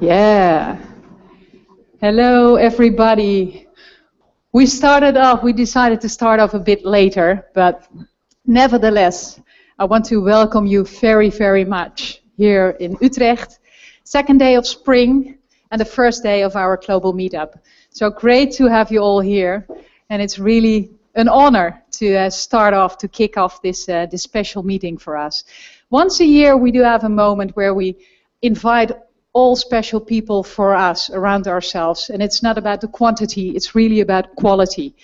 Yeah. Hello, everybody. We decided to start off a bit later, but nevertheless, I want to welcome you very, very much here in Utrecht. Second day of spring and the first day of our global meetup. So great to have you all here, and it's really an honor to kick off this special meeting for us. Once a year, we do have a moment where we invite all special people for us around ourselves, and it's not about the quantity, it's really about quality.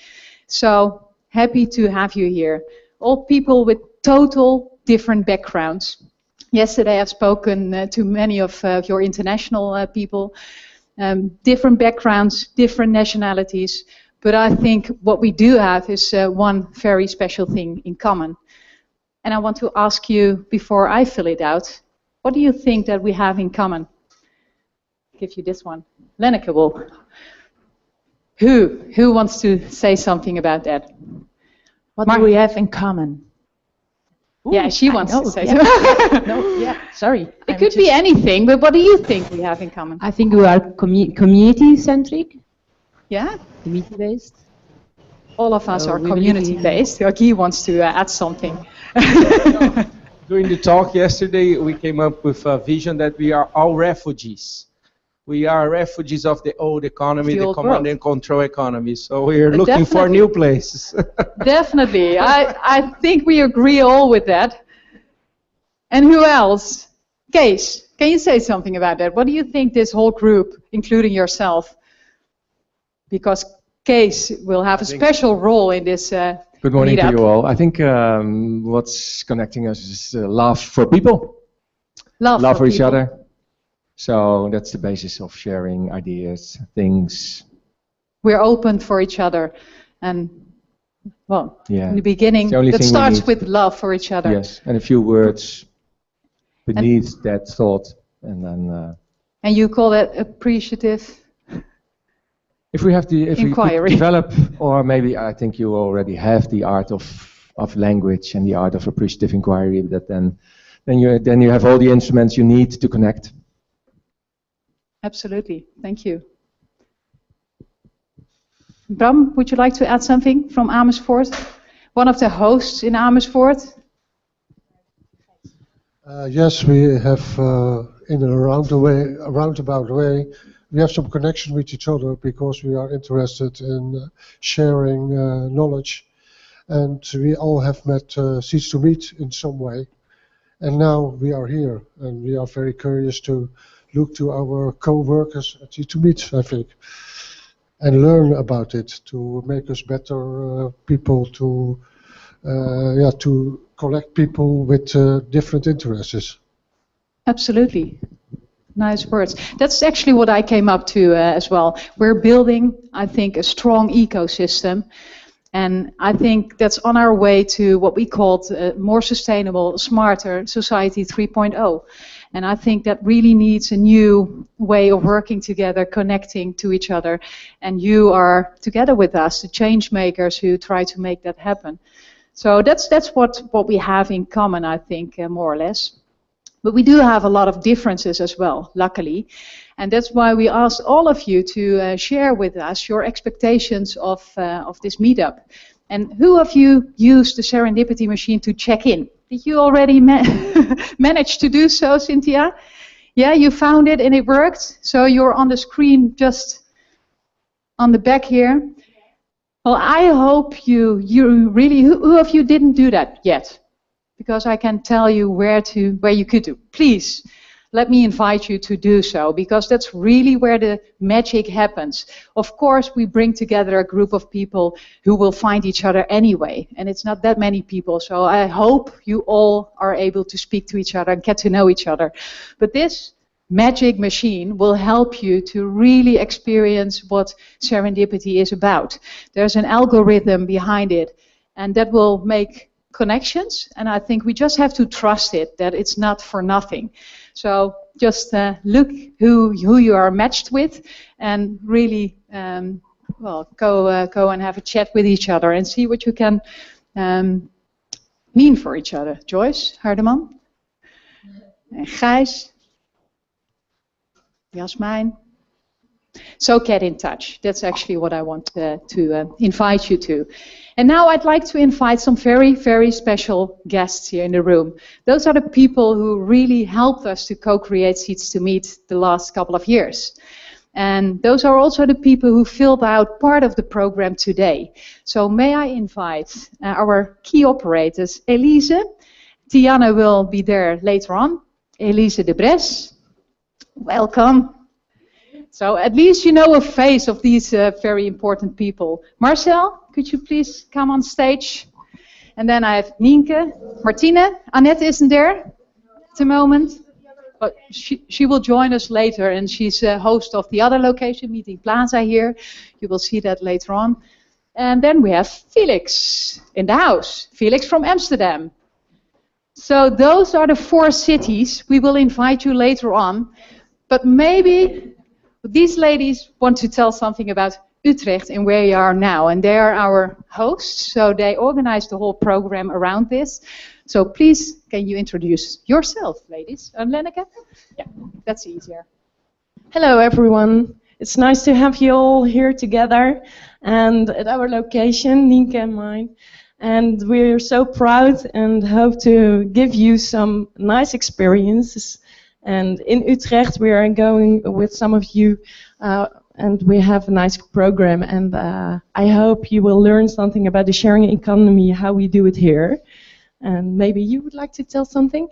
So happy to have you here. All people with total different backgrounds. Yesterday I've spoken to many of your international people, different backgrounds, different nationalities, but I think what we do have is one very special thing in common. And I want to ask you, before I fill it out, what do you think that we have in common? Give you this one. Lenneke will. Who wants to say something about that? What do we have in common? Ooh, yeah, she wants to say something. Sorry. It could be anything, but what do you think we have in common? I think we are community-centric. Yeah? Community-based. All of us are community-based. Guy wants to add something. During the talk yesterday, we came up with a vision that we are all refugees. We are refugees of the old economy, the command and control economy. So we are looking for new places. Definitely. I think we agree all with that. And who else? Kees, can you say something about that? What do you think this whole group, including yourself, because Kees will have a special role in this Good morning meetup. to you all. I think what's connecting us is love for people. Love for each other. So that's the basis of sharing ideas, things. We're open for each other, and well, in the beginning, that starts with love for each other. Yes, and a few words beneath that thought, and then. And you call that appreciative? If we could develop, or maybe I think you already have the art of language and the art of appreciative inquiry. That then you have all the instruments you need to connect. Absolutely, thank you. Bram, would you like to add something from Amersfoort? One of the hosts in Amersfoort? Yes, we have in a roundabout way, we have some connection with each other because we are interested in sharing knowledge, and we all have met seats to meet in some way, and now we are here, and we are very curious to look to our co-workers at Seats to Meet, I think, and learn about it to make us better people, to collect people with different interests. Absolutely. Nice words. That's actually what I came up to as well. We're building, I think, a strong ecosystem, and I think that's on our way to what we called more sustainable, smarter society 3.0. And I think that really needs a new way of working together, connecting to each other. And you are together with us, the changemakers who try to make that happen. So that's what we have in common, I think, more or less. But we do have a lot of differences as well, luckily. And that's why we asked all of you to share with us your expectations of this meetup. And who of you used the serendipity machine to check in? Did you already manage to do so, Cynthia? Yeah, you found it and it worked? So you're on the screen just on the back here. Well, I hope you really, who of you didn't do that yet? Because I can tell you where you could do. Please, let me invite you to do so, because that's really where the magic happens. Of course, we bring together a group of people who will find each other anyway, and it's not that many people, so I hope you all are able to speak to each other and get to know each other. But this magic machine will help you to really experience what serendipity is about. There's an algorithm behind it, and that will make connections, and I think we just have to trust it, that it's not for nothing. So just look who you are matched with, and really go and have a chat with each other and see what you can mean for each other. Joyce, Hardeman, and Gijs, Jasmijn. So get in touch. That's actually what I want to invite you to. And now I'd like to invite some very, very special guests here in the room. Those are the people who really helped us to co-create Seeds to Meet the last couple of years. And those are also the people who filled out part of the program today. So may I invite our key operators, Elise. Tiana will be there later on. Elise de Bres, welcome. So at least you know a face of these very important people. Marcel, could you please come on stage? And then I have Nienke, Martine. Annette isn't there at the moment. But she will join us later, and she's a host of the other location, Meeting Plaza here. You will see that later on. And then we have Felix in the house. Felix from Amsterdam. So those are the 4 cities. We will invite you later on. But maybe these ladies want to tell something about Utrecht and where you are now. And they are our hosts, so they organized the whole program around this. So please, can you introduce yourself, ladies? Lenneke? Yeah, that's easier. Hello, everyone. It's nice to have you all here together and at our location, Nienke and mine. And we're so proud and hope to give you some nice experiences. And in Utrecht, we are going with some of you, and we have a nice program. And I hope you will learn something about the sharing economy, how we do it here. And maybe you would like to tell something?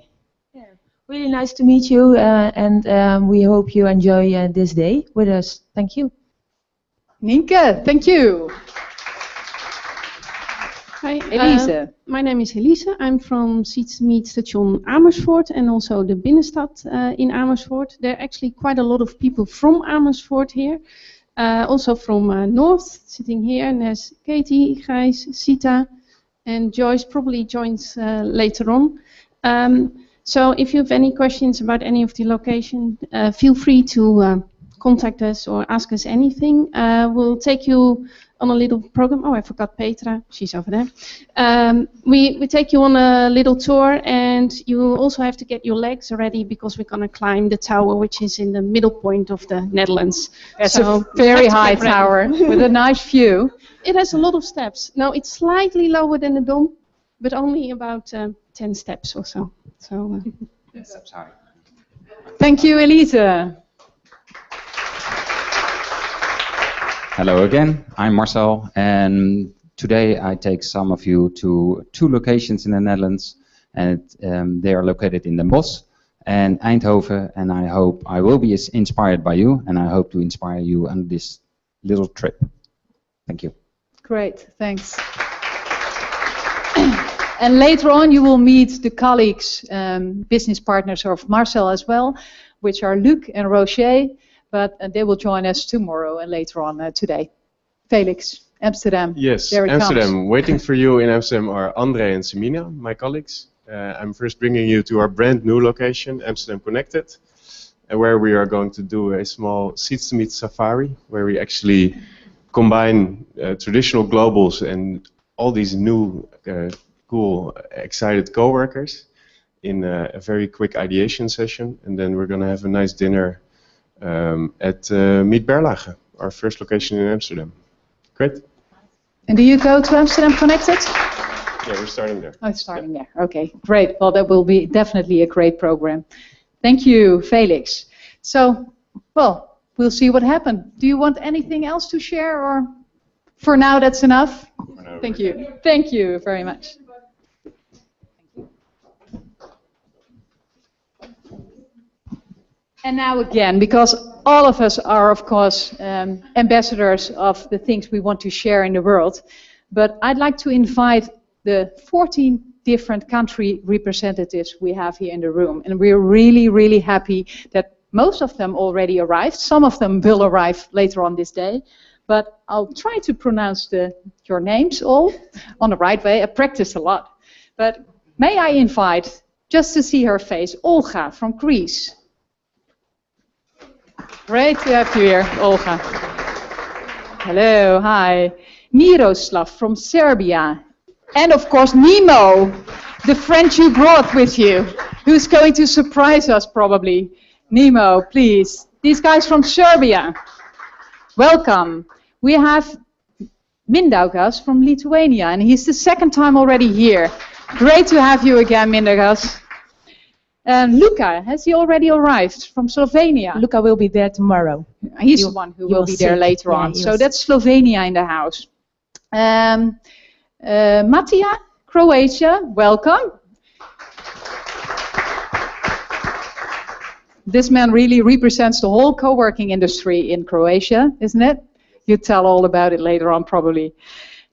Yeah, really nice to meet you, and we hope you enjoy this day with us. Thank you. Nienke, thank you. Hi, Elise. My name is Elise. I'm from Seeds to Meet Station Amersfoort and also the Binnenstad in Amersfoort. There are actually quite a lot of people from Amersfoort here. Also from North, sitting here. And there's Katie, Gijs, Sita, and Joyce probably joins later on. So if you have any questions about any of the location, feel free to contact us or ask us anything. We'll take you on a little program. Oh, I forgot Petra. She's over there. We take you on a little tour, and you also have to get your legs ready because we're going to climb the tower, which is in the middle point of the Netherlands. It's a very high tower with a nice view. It has a lot of steps. Now, it's slightly lower than the Dom, but only about 10 steps or so. So, Steps high. Thank you, Elise. Hello again, I'm Marcel, and today I take some of you to 2 locations in the Netherlands, and they are located in Den Bosch and Eindhoven, and I hope I will be inspired by you, and I hope to inspire you on this little trip. Thank you. Great, thanks. And later on you will meet the colleagues, business partners of Marcel as well, which are Luc and Rocher. But they will join us tomorrow and later on today. Felix, Amsterdam. Yes, Amsterdam. Waiting for you in Amsterdam are Andre and Semina, my colleagues. I'm first bringing you to our brand new location, Amsterdam Connected, where we are going to do a small Seeds to Meet safari, where we actually combine traditional globals and all these new, cool, excited co-workers in a very quick ideation session, and then we're going to have a nice dinner at Meet Berlage, our first location in Amsterdam. Great. And do you go to Amsterdam Connected? Yeah, we're starting there. Oh, starting there. Okay, great. Well, that will be definitely a great program. Thank you, Felix. So, well, we'll see what happens. Do you want anything else to share, or for now that's enough? Thank you. Thank you very much. And now again, because all of us are, of course, ambassadors of the things we want to share in the world, but I'd like to invite the 14 different country representatives we have here in the room. And we're really, really happy that most of them already arrived. Some of them will arrive later on this day. But I'll try to pronounce your names all on the right way. I practiced a lot. But may I invite, just to see her face, Olga from Greece. Great to have you here, Olga. Hello, hi. Miroslav from Serbia. And of course, Nemo, the friend you brought with you, who's going to surprise us probably. Nemo, please These guys from Serbia. Welcome. We have Mindaugas from Lithuania, and he's the second time already here. Great to have you again, Mindaugas. And Luka, has he already arrived from Slovenia? Luka will be there tomorrow. He's the one who will be there later on. So that's Slovenia in the house. Matija, Croatia, welcome. This man really represents the whole co-working industry in Croatia, isn't it? You tell all about it later on, probably.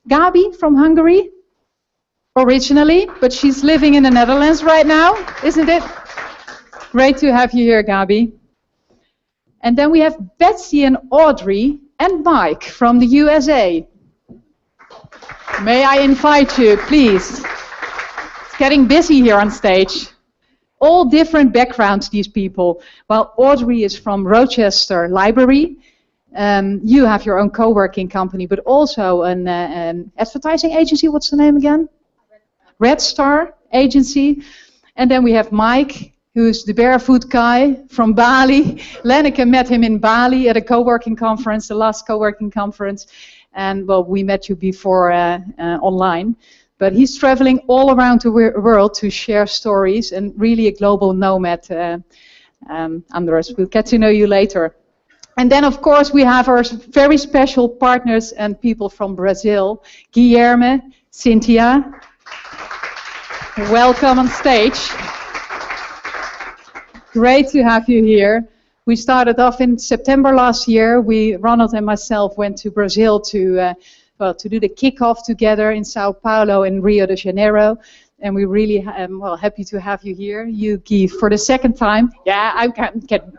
Gabi from Hungary, originally, but she's living in the Netherlands right now, isn't it? Great to have you here, Gabi. And then we have Betsy and Audrey and Mike from the USA. May I invite you, please? It's getting busy here on stage. All different backgrounds, these people. Well, Audrey is from Rochester Library. You have your own co-working company, but also an advertising agency. What's the name again? Red Star Agency. And then we have Mike, who's the barefoot guy from Bali. Lenneke met him in Bali at a co-working conference, the last co-working conference. And, well, we met you before online. But he's traveling all around the world to share stories, and really a global nomad, Andres. We'll get to know you later. And then, of course, we have our very special partners and people from Brazil. Guilherme, Cynthia, welcome on stage. Great to have you here. We started off in September last year. Ronald and myself went to Brazil to do the kickoff together in Sao Paulo and Rio de Janeiro. And we really happy to have you here. You, Guy, for the second time. Yeah, I can get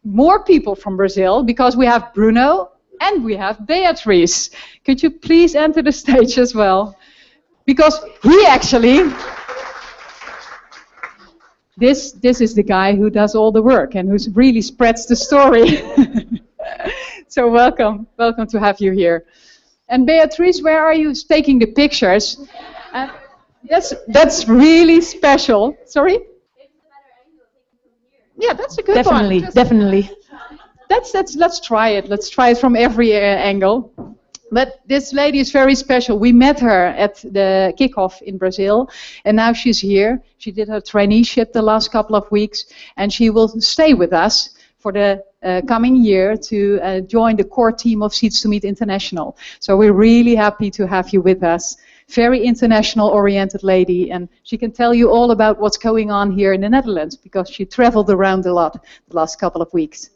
more people from Brazil because we have Bruno and we have Beatrice. Could you please enter the stage as well? Because he actually, this is the guy who does all the work and who really spreads the story. So welcome to have you here. And Beatrice, where are you taking the pictures? That's really special. Sorry? Yeah, that's a good one. Definitely. Let's try it. Let's try it from every angle. But this lady is very special. We met her at the kickoff in Brazil, and now she's here. She did her traineeship the last couple of weeks, and she will stay with us for the coming year to join the core team of Seeds to Meet International. So we're really happy to have you with us. Very international-oriented lady, and she can tell you all about what's going on here in the Netherlands because she traveled around a lot the last couple of weeks.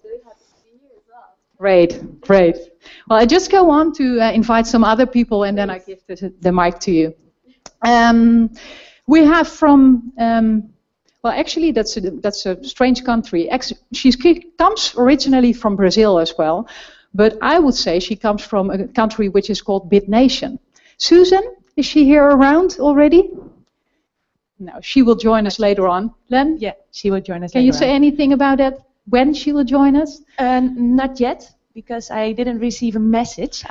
Great. Well, I just go on to invite some other people, and then I give the mic to you. We have from, well, actually, that's a strange country. She comes originally from Brazil as well, but I would say she comes from a country which is called BitNation. Susan, is she here around already? No, she will join us later on. Len? Yeah, she will join us later on. Can you say anything about that? When she will join us? Not yet, because I didn't receive a message.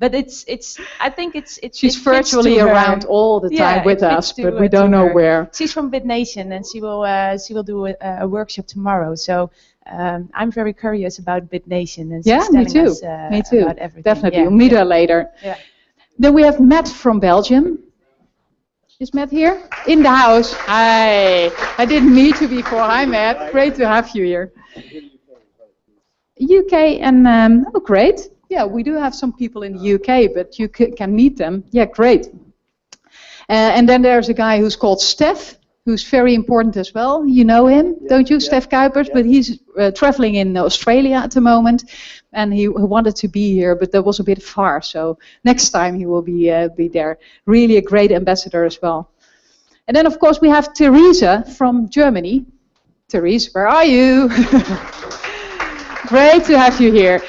But I think it's she's virtually around all the time with us, but we don't know where. She's from BitNation, and she will do a workshop tomorrow. So I'm very curious about BitNation, and she's telling us about everything. Definitely, we'll meet her later. Yeah. Then we have Matt from Belgium. Is Matt here? In the house. Hi. I didn't meet you before. Hi, Matt. Great to have you here. UK and oh, great. Yeah, we do have some people in the UK, but you can meet them. Yeah, great. And then there's a guy who's called Stef, who's very important as well. You know him, don't you, Stef Kuipers? But he's traveling in Australia at the moment, and he wanted to be here, but that was a bit far. So next time he will be there. Really a great ambassador as well. And then, of course, we have Teresa from Germany. Therese, where are you? Great to have you here.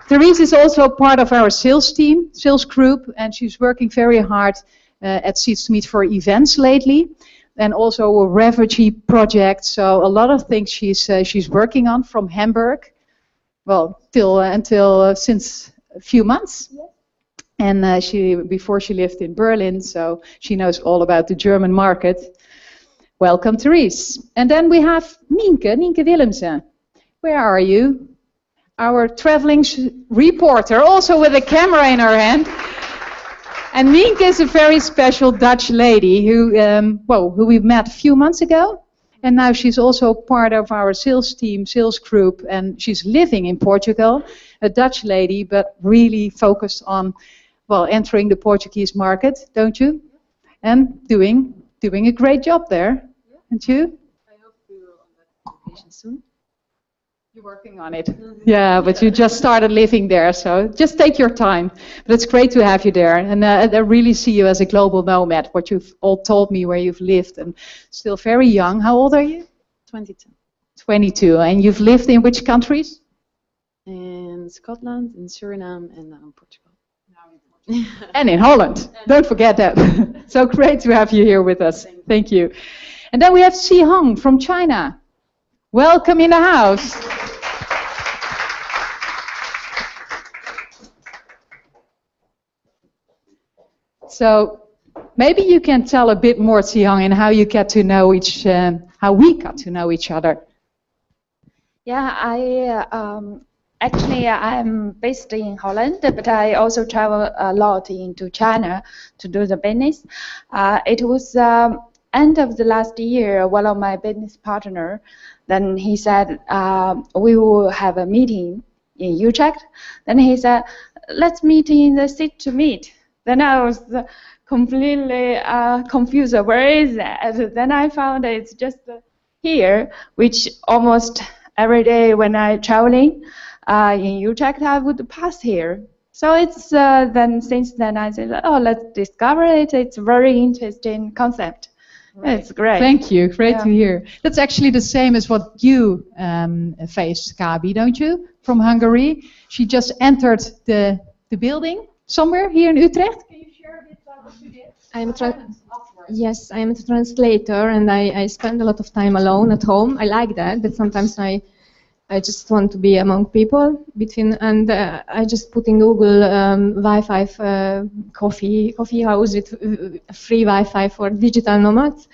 Therese is also part of our sales team, sales group, and she's working very hard at Seeds to Meet for events lately, and also a refugee project. So a lot of things she's working on from Hamburg, well, until since a few months. Yes. And before she lived in Berlin, so she knows all about the German market. Welcome, Therese. And then we have Nienke Willemsen. Where are you? Our traveling reporter, also with a camera in her hand. And Nienke is a very special Dutch lady who we met a few months ago. And now she's also part of our sales team, sales group, and she's living in Portugal, a Dutch lady, but really focused on, entering the Portuguese market, don't you? And doing a great job there, don't you? I hope we will on that application soon. You're working on it. Yeah, but you just started living there, so just take your time. But it's great to have you there, and I really see you as a global nomad, what you've all told me where you've lived, and still very young. How old are you? 22. 22, and you've lived in which countries? In Scotland, in Suriname, and now in Portugal. And in Holland, don't forget that. So great to have you here with us. Thank you. And then we have Si Hong from China. Welcome in the house. So maybe you can tell a bit more, Si Hong, and how you get to know how we got to know each other. Yeah, actually I'm based in Holland, but I also travel a lot into China to do the business. It was end of the last year, one of my business partner, then he said, we will have a meeting in Utrecht. Then he said, let's meet in the city to meet. Then I was completely confused. Where is that? Then I found it's just here, which almost every day when I'm traveling in Utrecht, I would pass here. So it's then since then I said, oh, let's discover it. It's a very interesting concept. Right. It's great. Thank you. Great to hear. That's actually the same as what you faced, Gabi, don't you? From Hungary. She just entered the building somewhere here in Utrecht. Can you share a bit about what you did? Yes, I am a translator, and I spend a lot of time alone at home. I like that, but sometimes I just want to be among people. I just put in Google Wi-Fi coffee house with free Wi-Fi for digital nomads,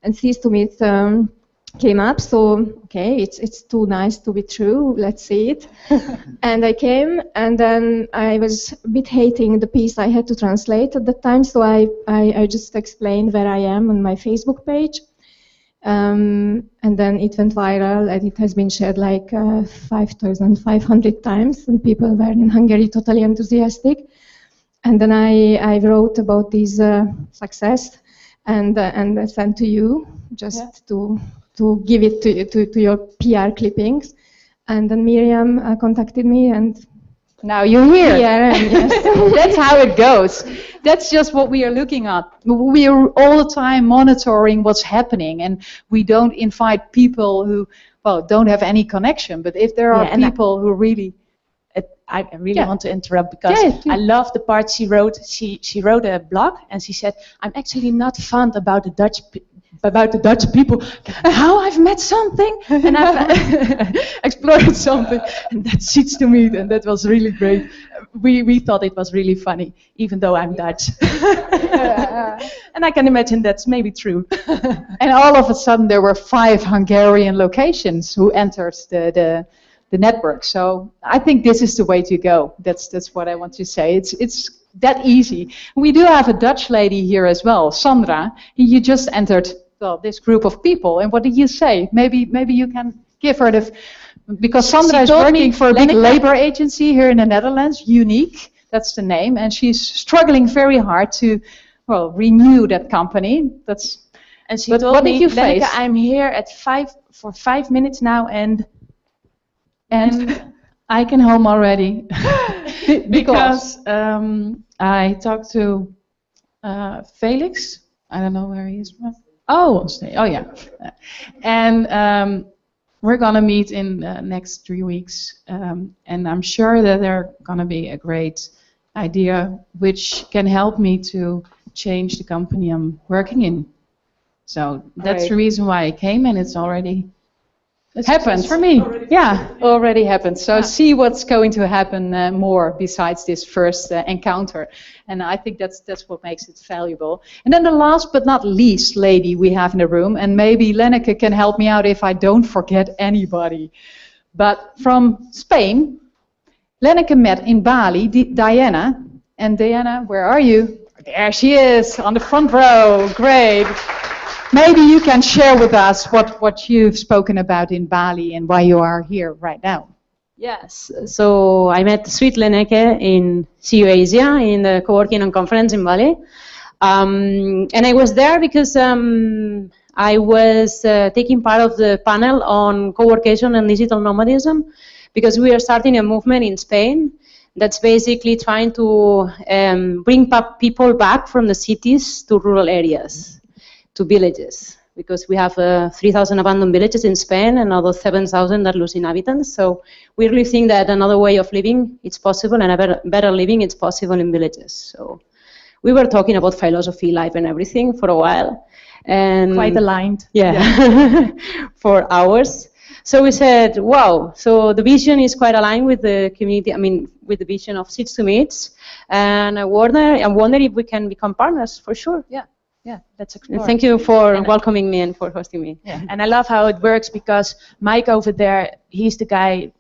and S2M came up. So okay, it's too nice to be true. Let's see it. And I came, and then I was a bit hating the piece I had to translate at that time. So I just explained where I am on my Facebook page. And then it went viral, and it has been shared like 5,500 times, and people were in Hungary totally enthusiastic. And then I wrote about this success, and I sent to you just to give it to your PR clippings. And then Miriam contacted me, and now you're here. Yes. That's how it goes. That's just what we are looking at. We are all the time monitoring what's happening, and we don't invite people who, don't have any connection. But if there are people who really... I really want to interrupt because I love the part she wrote. She wrote a blog, and she said, I'm actually not fond about the Dutch people, how I've met something and I've explored something, and that suits to me, and that was really great. We thought it was really funny, even though I'm Dutch. And I can imagine that's maybe true. And all of a sudden there were 5 Hungarian locations who entered the network. So I think this is the way to go. That's what I want to say. It's that easy. We do have a Dutch lady here as well, Sandra. You just entered this group of people, and what did you say? Maybe you can give her because Sandra is working for a big labor agency here in the Netherlands, Unique, that's the name, and she's struggling very hard to renew that company. And she told me, Lenneke, I'm here for 5 minutes now, and I can home already because I talked to Felix. I don't know where he is from. Oh yeah, and we're gonna meet in the next 3 weeks, and I'm sure that they're gonna be a great idea which can help me to change the company I'm working in. So that's the reason why I came, and it's already happened for me. Already happened. So see what's going to happen more besides this first encounter. And I think that's what makes it valuable. And then the last but not least lady we have in the room, and maybe Lenneke can help me out if I don't forget anybody. But from Spain, Lenneke met in Bali Diana. And Diana, where are you? There she is on the front row. Great. Maybe you can share with us what you've spoken about in Bali and why you are here right now. Yes, so I met sweet Lenneke in CU Asia in the co-working and conference in Bali. And I was there because I was taking part of the panel on co-workation and digital nomadism, because we are starting a movement in Spain that's basically trying to bring people back from the cities to rural areas, to villages, because we have 3,000 abandoned villages in Spain and another 7,000 that lose inhabitants. So we really think that another way of living is possible, and a better living is possible in villages. So we were talking about philosophy, life, and everything for a while. And quite aligned. Yeah. For hours. So we said, wow, so the vision is quite aligned with the community, with the vision of Seeds to Meets. And I wonder if we can become partners, for sure. Yeah, let's explore. And thank you for welcoming me and for hosting me. Yeah. And I love how it works, because Mike over there, he's the guy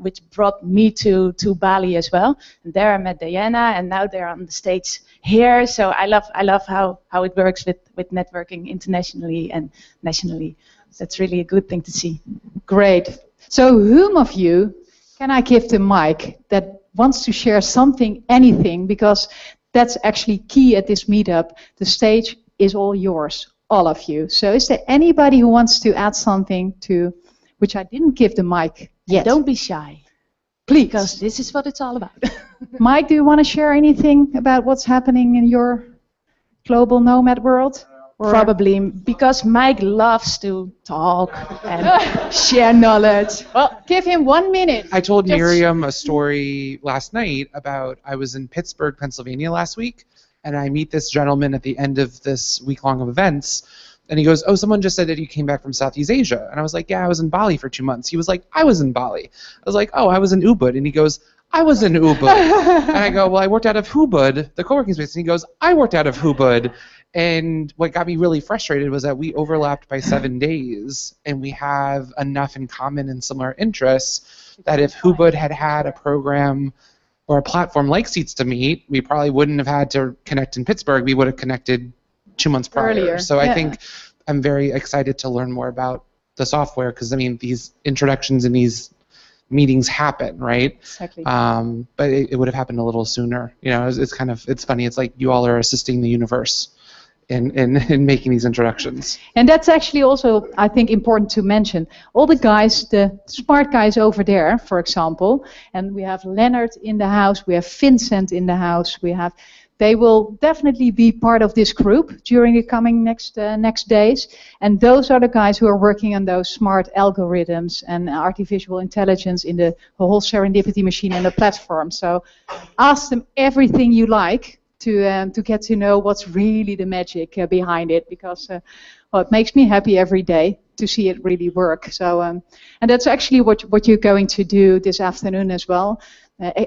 which brought me to Bali as well. And there I met Diana, and now they're on the stage here. So I love how it works with networking internationally and nationally. That's really a good thing to see. Great. So whom of you can I give the mic that wants to share something, anything, because that's actually key at this meetup. The stage is all yours, all of you. So is there anybody who wants to add something to which I didn't give the mic yet? Don't be shy. Please. Because this is what it's all about. Mike, do you want to share anything about what's happening in your global nomad world? Or? Probably, because Mike loves to talk and share knowledge. Well, give him 1 minute. I told Miriam a story last night about I was in Pittsburgh, Pennsylvania last week, and I meet this gentleman at the end of this week-long of events, and he goes, oh, someone just said that you came back from Southeast Asia. And I was like, yeah, I was in Bali for 2 months. He was like, I was in Bali. I was like, oh, I was in Ubud. And he goes, I was in Ubud. And I go, well, I worked out of Ubud, the co-working space. And he goes, I worked out of Ubud. And what got me really frustrated was that we overlapped by 7 days, and we have enough in common and similar interests that if Ubud had had a program or a platform like Seats to Meet, we probably wouldn't have had to connect in Pittsburgh. We would have connected 2 months prior. Earlier. So I think I'm very excited to learn more about the software, because these introductions and these meetings happen, right? Exactly. But it would have happened a little sooner. It's funny. It's like you all are assisting the universe in making these introductions. And that's actually also, I think, important to mention. All the guys, the smart guys over there, for example, and we have Leonard in the house, we have Vincent in the house, they will definitely be part of this group during the coming next days. And those are the guys who are working on those smart algorithms and artificial intelligence in the whole serendipity machine and the platform. So ask them everything you like to get to know what's really the magic behind it, because it makes me happy every day to see it really work. So and that's actually what you're going to do this afternoon as well.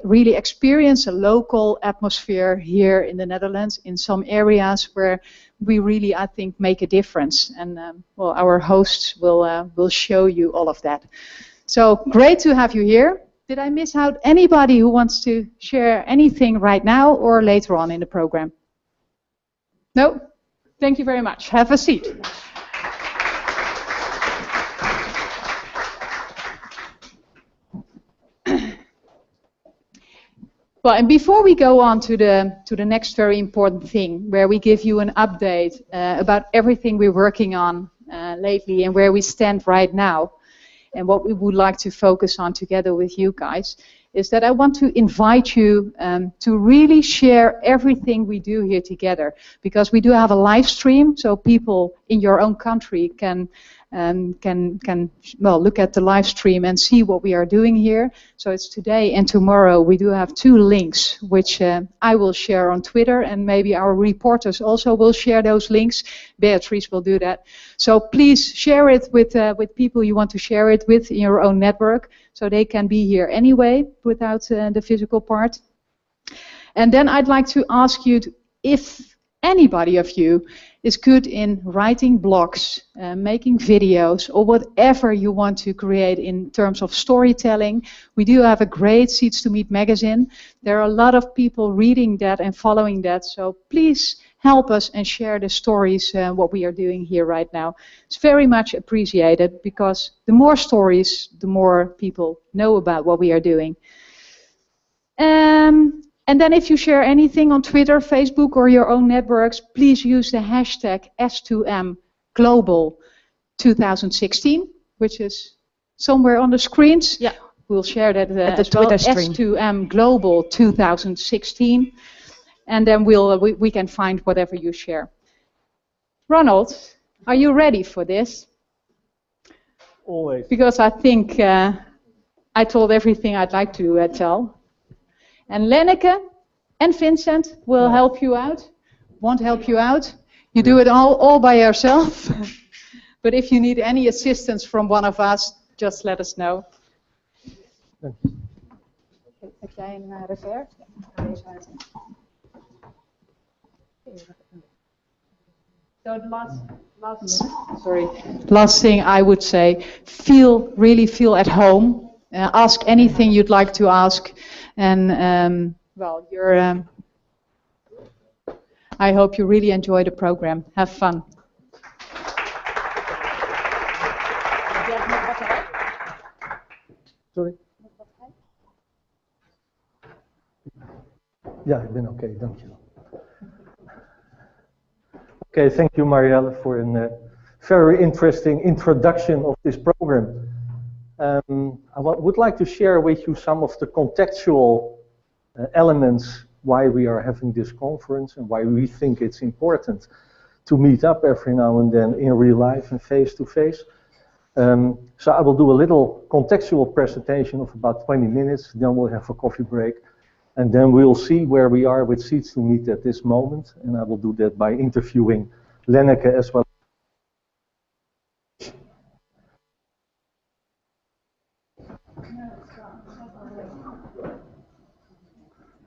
Really experience a local atmosphere here in the Netherlands in some areas where we really, I think, make a difference. And our hosts will show you all of that. So great to have you here. Did I miss out anybody who wants to share anything right now or later on in the program? No? Thank you very much. Have a seat. Well, and before we go on to the next very important thing, where we give you an update about everything we're working on lately and where we stand right now, and what we would like to focus on together with you guys, is that I want to invite you to really share everything we do here together, because we do have a live stream, so people in your own country can can look at the live stream and see what we are doing here. So it's today and tomorrow. We do have 2 links, which I will share on Twitter, and maybe our reporters also will share those links. Beatrice will do that. So please share it with people you want to share it with in your own network, so they can be here anyway without the physical part. And then I'd like to ask you if anybody of you is good in writing blogs, making videos, or whatever you want to create in terms of storytelling. We do have a great Seeds to Meet magazine. There are a lot of people reading that and following that, so please help us and share the stories, what we are doing here right now. It's very much appreciated, because the more stories, the more people know about what we are doing. And then if you share anything on Twitter, Facebook, or your own networks, please use the hashtag S2M Global 2016, which is somewhere on the screens. Yeah. We'll share that at the Twitter stream. S2M Global 2016. And then we can find whatever you share. Ronald, are you ready for this? Always. Because I think I told everything I'd like to tell. And Lenneke and Vincent will help you out, won't help you out. You do it all by yourself. But if you need any assistance from one of us, just let us know. Heb jij een revers? So the last thing I would say, really feel at home. Ask anything you'd like to ask, and I hope you really enjoy the program. Have fun. Sorry? Ja, ik ben oké, dankjewel. Okay, thank you, Marielle, for a very interesting introduction of this program. I would like to share with you some of the contextual elements why we are having this conference and why we think it's important to meet up every now and then in real life and face-to-face. So I will do a little contextual presentation of about 20 minutes, then we'll have a coffee break, and then we'll see where we are with Seeds to Meet at this moment, and I will do that by interviewing Lenneke as well.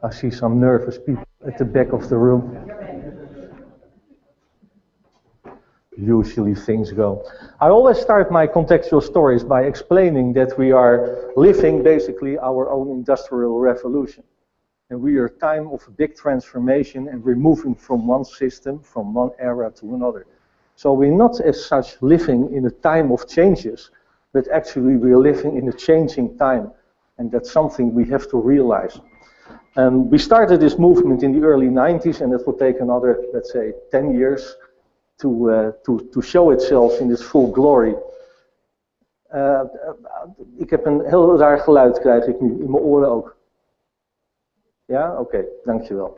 I see some nervous people at the back of the room. Usually things go. I always start my contextual stories by explaining that we are living basically our own industrial revolution. And we are a time of a big transformation, and we're moving from one system, from one era to another. So we're not as such living in a time of changes, but actually we're living in a changing time. And that's something we have to realize. We started this movement in the early 90s, and it will take another, let's say, 10 years to show itself in its full glory. Ik heb een heel raar geluid, krijg ik nu, in mijn oren ook. Ja, oké, dankjewel.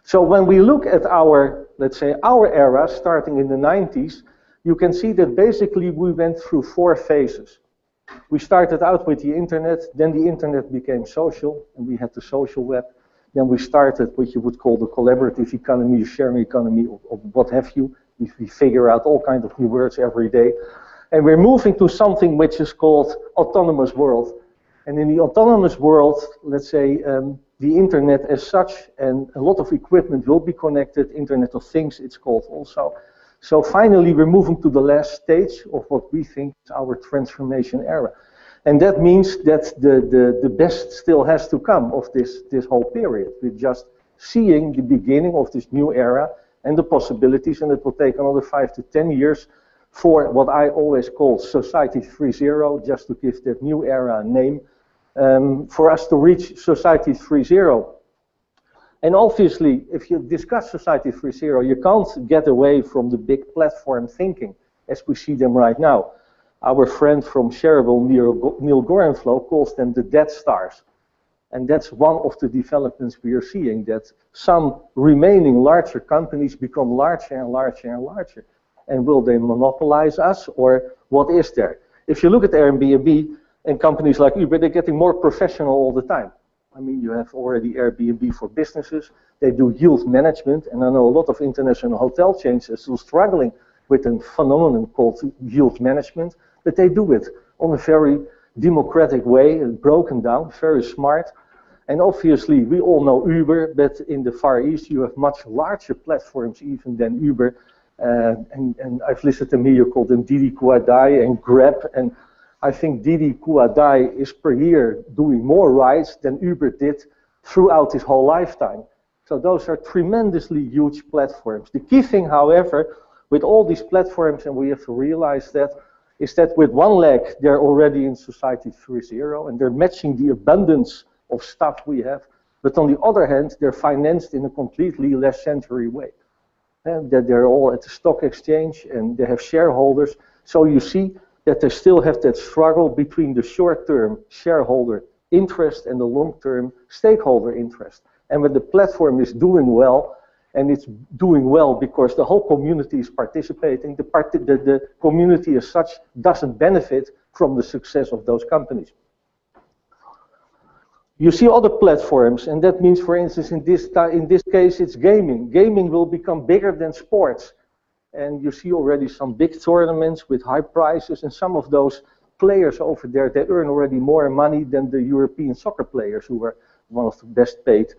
So when we look at our, let's say, our era, starting in the 90s, you can see that basically we went through 4 phases. We started out with the internet, then the internet became social, and we had the social web. Then we started what you would call the collaborative economy, sharing economy, or what have you. We figure out all kinds of new words every day. And we're moving to something which is called autonomous world. And in the autonomous world, let's say, the internet as such, and a lot of equipment will be connected, Internet of Things it's called also. So finally we're moving to the last stage of what we think is our transformation era. And that means that the best still has to come of this whole period. We're just seeing the beginning of this new era and the possibilities, and it will take another 5 to 10 years for what I always call Society 3.0, just to give that new era a name, for us to reach Society 3.0. And obviously, if you discuss Society 3.0, you can't get away from the big platform thinking, as we see them right now. Our friend from Chernobyl, Neil Gorenflo, calls them the Dead Stars. And that's one of the developments we are seeing, that some remaining larger companies become larger and larger and larger. And will they monopolize us, or what is there? If you look at Airbnb and companies like Uber, they're getting more professional all the time. I mean, you have already Airbnb for businesses. They do yield management, and I know a lot of international hotel chains are still struggling with a phenomenon called yield management, but they do it on a very democratic way and broken down, very smart. And obviously, we all know Uber, but in the Far East, you have much larger platforms even than Uber. And I've listed them here, you call them Didi, Kuadai, and Grab. And I think Didi, Kuadai is per year doing more rides than Uber did throughout his whole lifetime. So those are tremendously huge platforms. The key thing, however, with all these platforms, and we have to realize that, is that with one leg, they're already in society 3.0, and they're matching the abundance of stuff we have. But on the other hand, they're financed in a completely less-century way. And that they're all at the stock exchange, and they have shareholders. So you see that they still have that struggle between the short-term shareholder interest and the long-term stakeholder interest. And when the platform is doing well, and it's doing well because the whole community is participating, the community as such doesn't benefit from the success of those companies. You see other platforms, and that means, for instance, in this case, it's gaming. Gaming will become bigger than sports. And you see already some big tournaments with high prices, and some of those players over there, they earn already more money than the European soccer players, who are one of the best paid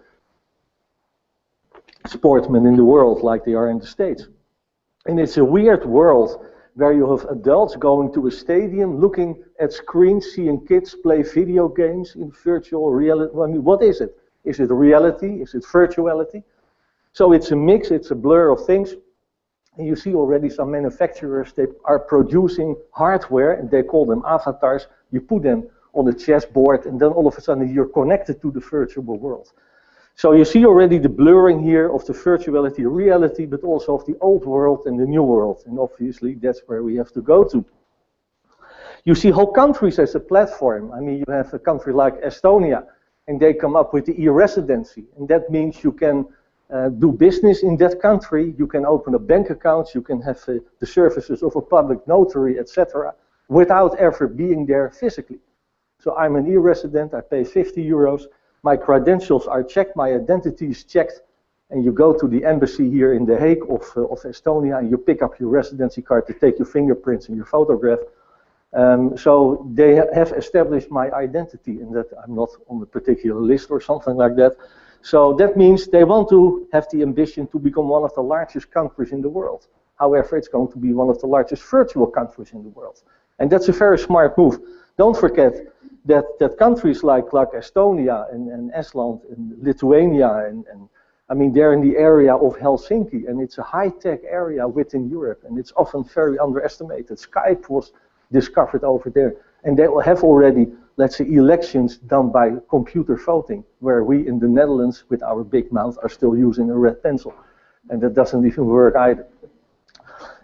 sportsmen in the world, like they are in the States. And it's a weird world where you have adults going to a stadium, looking at screens, seeing kids play video games in virtual reality. I mean, what is it? Is it reality? Is it virtuality? So it's a mix, it's a blur of things. And you see already some manufacturers, they are producing hardware, and they call them avatars. You put them on the chessboard, and then all of a sudden you're connected to the virtual world. So you see already the blurring here of the virtuality, reality, but also of the old world and the new world. And obviously that's where we have to go to. You see whole countries as a platform. I mean, you have a country like Estonia, and they come up with the e-residency. And that means you can do business in that country, you can open a bank account, you can have the services of a public notary, etc., without ever being there physically. So I'm an e-resident, I pay 50 euros. My credentials are checked, my identity is checked, and you go to the embassy here in The Hague of Estonia, and you pick up your residency card to take your fingerprints and your photograph. So they have established my identity, and that I'm not on a particular list or something like that. So that means they want to have the ambition to become one of the largest countries in the world. However, it's going to be one of the largest virtual countries in the world. And that's a very smart move. Don't forget that countries like Estonia and Estland and Lithuania, and I mean, they're in the area of Helsinki, and it's a high-tech area within Europe, and it's often very underestimated. Skype was discovered over there, and they will have already, let's say, elections done by computer voting, where we in the Netherlands, with our big mouth, are still using a red pencil, and that doesn't even work either.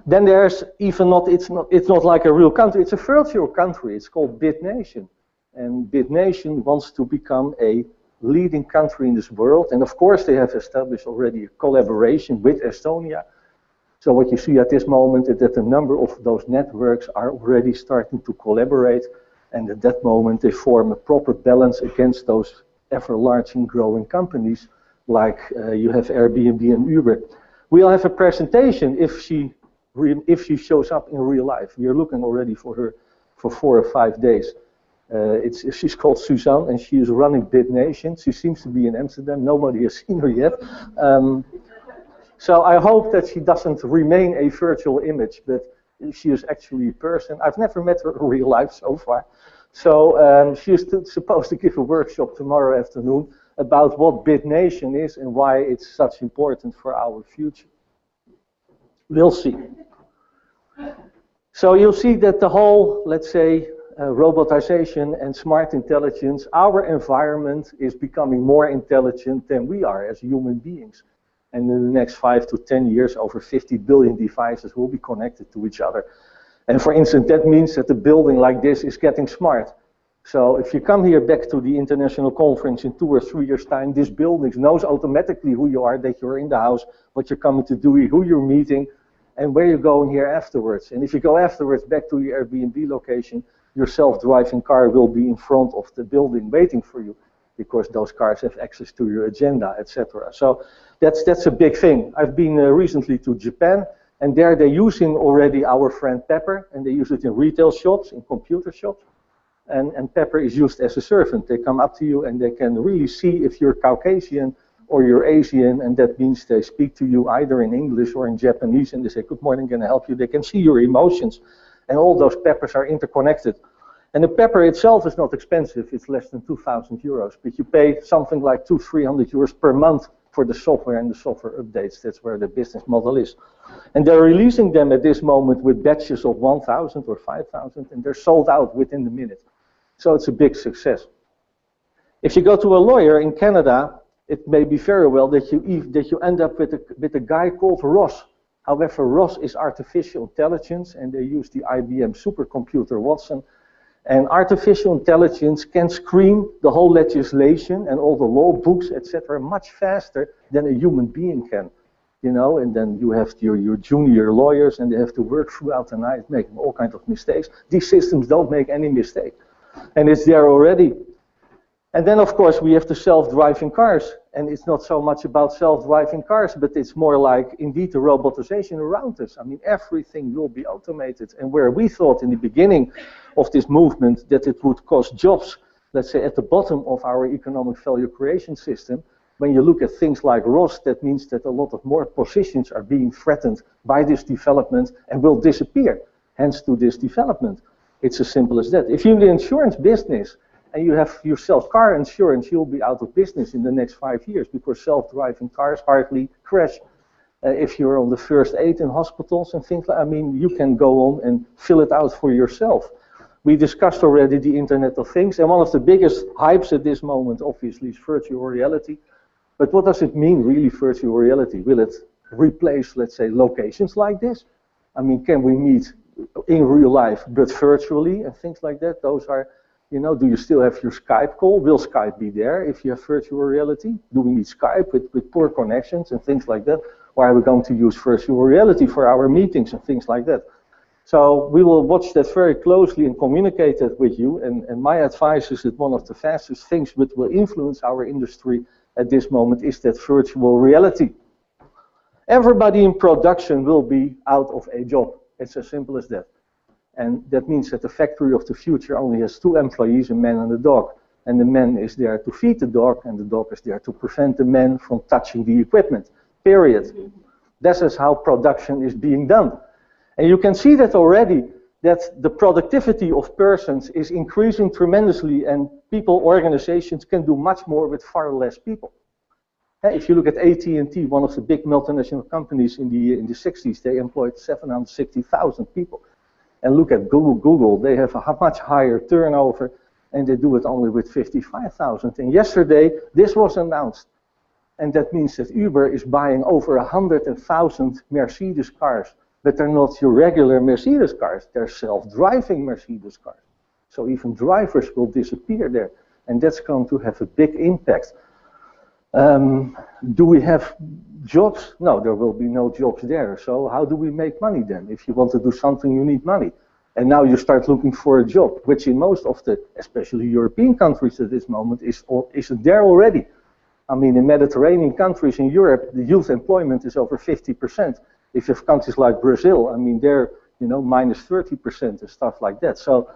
Then there's even not, it's not like a real country, it's a virtual country. It's called BitNation. And BitNation wants to become a leading country in this world. And of course, they have established already a collaboration with Estonia. So what you see at this moment is that a number of those networks are already starting to collaborate. And at that moment, they form a proper balance against those ever large and growing companies, like you have Airbnb and Uber. We'll have a presentation if she shows up in real life. We are looking already for her for 4 or 5 days. She's called Suzanne, and she is running BitNation. She seems to be in Amsterdam. Nobody has seen her yet. So I hope that she doesn't remain a virtual image, but she is actually a person. I've never met her in real life so far. So she is supposed to give a workshop tomorrow afternoon about what BitNation is and why it's such important for our future. We'll see. So you'll see that the whole, let's say, robotization and smart intelligence, our environment is becoming more intelligent than we are as human beings. And in the next 5 to 10 years, over 50 billion devices will be connected to each other. And for instance, that means that a building like this is getting smart. So if you come here back to the international conference in 2 or 3 years' time, this building knows automatically who you are, that you're in the house, what you're coming to do, who you're meeting. and where you're going here afterwards. And if you go afterwards back to your Airbnb location, your self-driving car will be in front of the building waiting for you, because those cars have access to your agenda, etc. So that's a big thing. I've been recently to Japan, and there they're using already our friend Pepper, and they use it in retail shops, in computer shops. And Pepper is used as a servant. They come up to you and they can really see if you're Caucasian or you're Asian, and that means they speak to you either in English or in Japanese, and they say, good morning, can I help you? They can see your emotions, and all those Peppers are interconnected. And the Pepper itself is not expensive, it's less than 2,000 euros, but you pay something like 200-300 euros per month for the software and the software updates. That's where the business model is. And they're releasing them at this moment with batches of 1,000 or 5,000, and they're sold out within the minute. So it's a big success. If you go to a lawyer in Canada, it may be very well that you end up with a guy called Ross. However, Ross is artificial intelligence, and they use the IBM supercomputer Watson. And artificial intelligence can screen the whole legislation and all the law books, etc., much faster than a human being can. You know, and then you have your junior lawyers, and they have to work throughout the night making all kinds of mistakes. These systems don't make any mistake. And it's there already. And then, of course, we have the self-driving cars. And it's not so much about self-driving cars, but it's more like, indeed, the robotization around us. I mean, everything will be automated. And where we thought in the beginning of this movement that it would cost jobs, let's say, at the bottom of our economic value creation system, when you look at things like Ross, that means that a lot of more positions are being threatened by this development and will disappear, hence to this development. It's as simple as that. If you're in the insurance business and you sell car insurance, you'll be out of business in the next 5 years, because self-driving cars hardly crash. If you're on the first aid in hospitals and things like that, I mean, you can go on and fill it out for yourself. We discussed already the Internet of Things, and one of the biggest hypes at this moment, obviously, is virtual reality. But what does it mean, really, virtual reality? Will it replace, let's say, locations like this? I mean, can we meet in real life, but virtually, and things like that? Those are, you know, do you still have your Skype call? Will Skype be there if you have virtual reality? Do we need Skype with poor connections and things like that? Or are we going to use virtual reality for our meetings and things like that? So we will watch that very closely and communicate that with you. And my advice is that one of the fastest things which will influence our industry at this moment is that virtual reality. Everybody in production will be out of a job. It's as simple as that. And that means that the factory of the future only has 2 employees, a man and a dog. And the man is there to feed the dog, and the dog is there to prevent the man from touching the equipment, period. This is how production is being done. And you can see that already, that the productivity of persons is increasing tremendously, and people, organizations can do much more with far less people. If you look at AT&T, one of the big multinational companies in the 60s, they employed 760,000 people. And look at Google, they have a much higher turnover, and they do it only with 55,000. And yesterday, this was announced. And that means that Uber is buying over 100,000 Mercedes cars. But they're not your regular Mercedes cars, they're self-driving Mercedes cars. So even drivers will disappear there. And that's going to have a big impact. Do we have jobs? No, there will be no jobs there. So how do we make money then? If you want to do something, you need money. And now you start looking for a job, which in most of the, especially European countries at this moment, isn't there already. I mean, in Mediterranean countries in Europe, the youth employment is over 50%. If you have countries like Brazil, I mean, they're, you know, minus 30% and stuff like that. So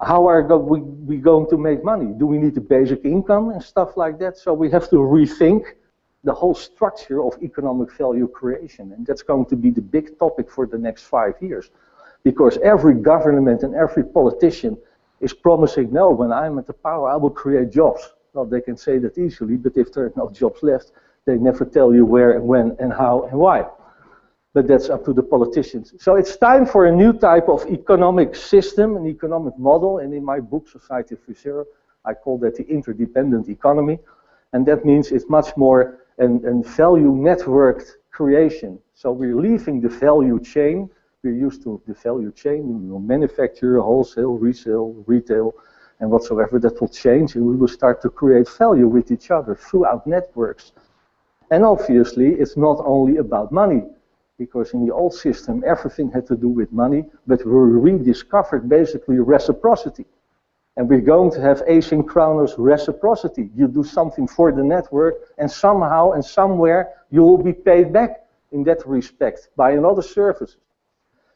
how are we going to make money? Do we need a basic income and stuff like that? So we have to rethink the whole structure of economic value creation. And that's going to be the big topic for the next 5 years. Because every government and every politician is promising, no, when I'm at the power, I will create jobs. Well, they can say that easily, but if there are no jobs left, they never tell you where and when and how and why. But that's up to the politicians. So it's time for a new type of economic system, an economic model. And in my book, Society 3.0, I call that the interdependent economy. And that means it's much more a value networked creation. So we're leaving the value chain. We're used to the value chain. We will manufacture, wholesale, resale, retail, and whatsoever. That will change, and we will start to create value with each other throughout networks. And obviously, it's not only about money. because in the old system everything had to do with money, but we rediscovered basically reciprocity. And we're going to have asynchronous reciprocity. You do something for the network, and somehow and somewhere you will be paid back in that respect by another service.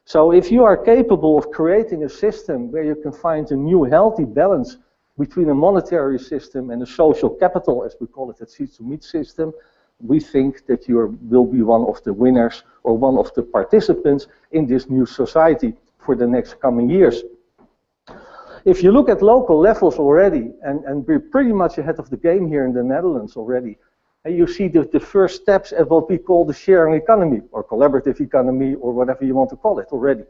So if you are capable of creating a system where you can find a new healthy balance between a monetary system and a social capital, as we call it at Seeds2Meet system, we think that you will be one of the winners or one of the participants in this new society for the next coming years. If you look at local levels already, and we're pretty much ahead of the game here in the Netherlands already, and you see the first steps at what we call the sharing economy, or collaborative economy, or whatever you want to call it already.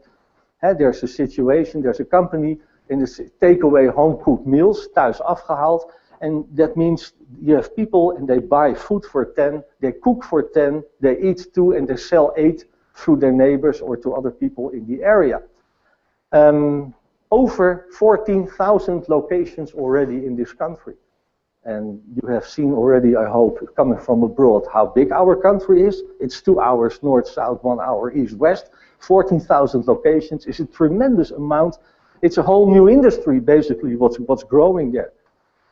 And there's a situation, there's a company in this takeaway home-cooked meals, thuis afgehaald, and that means you have people and they buy food for 10, they cook for 10, they eat 2, and they sell 8 through their neighbors or to other people in the area. Over 14,000 locations already in this country. And you have seen already, I hope, coming from abroad, how big our country is. It's 2 hours north-south, 1 hour east-west. 14,000 locations is a tremendous amount. It's a whole new industry, basically, what's growing there.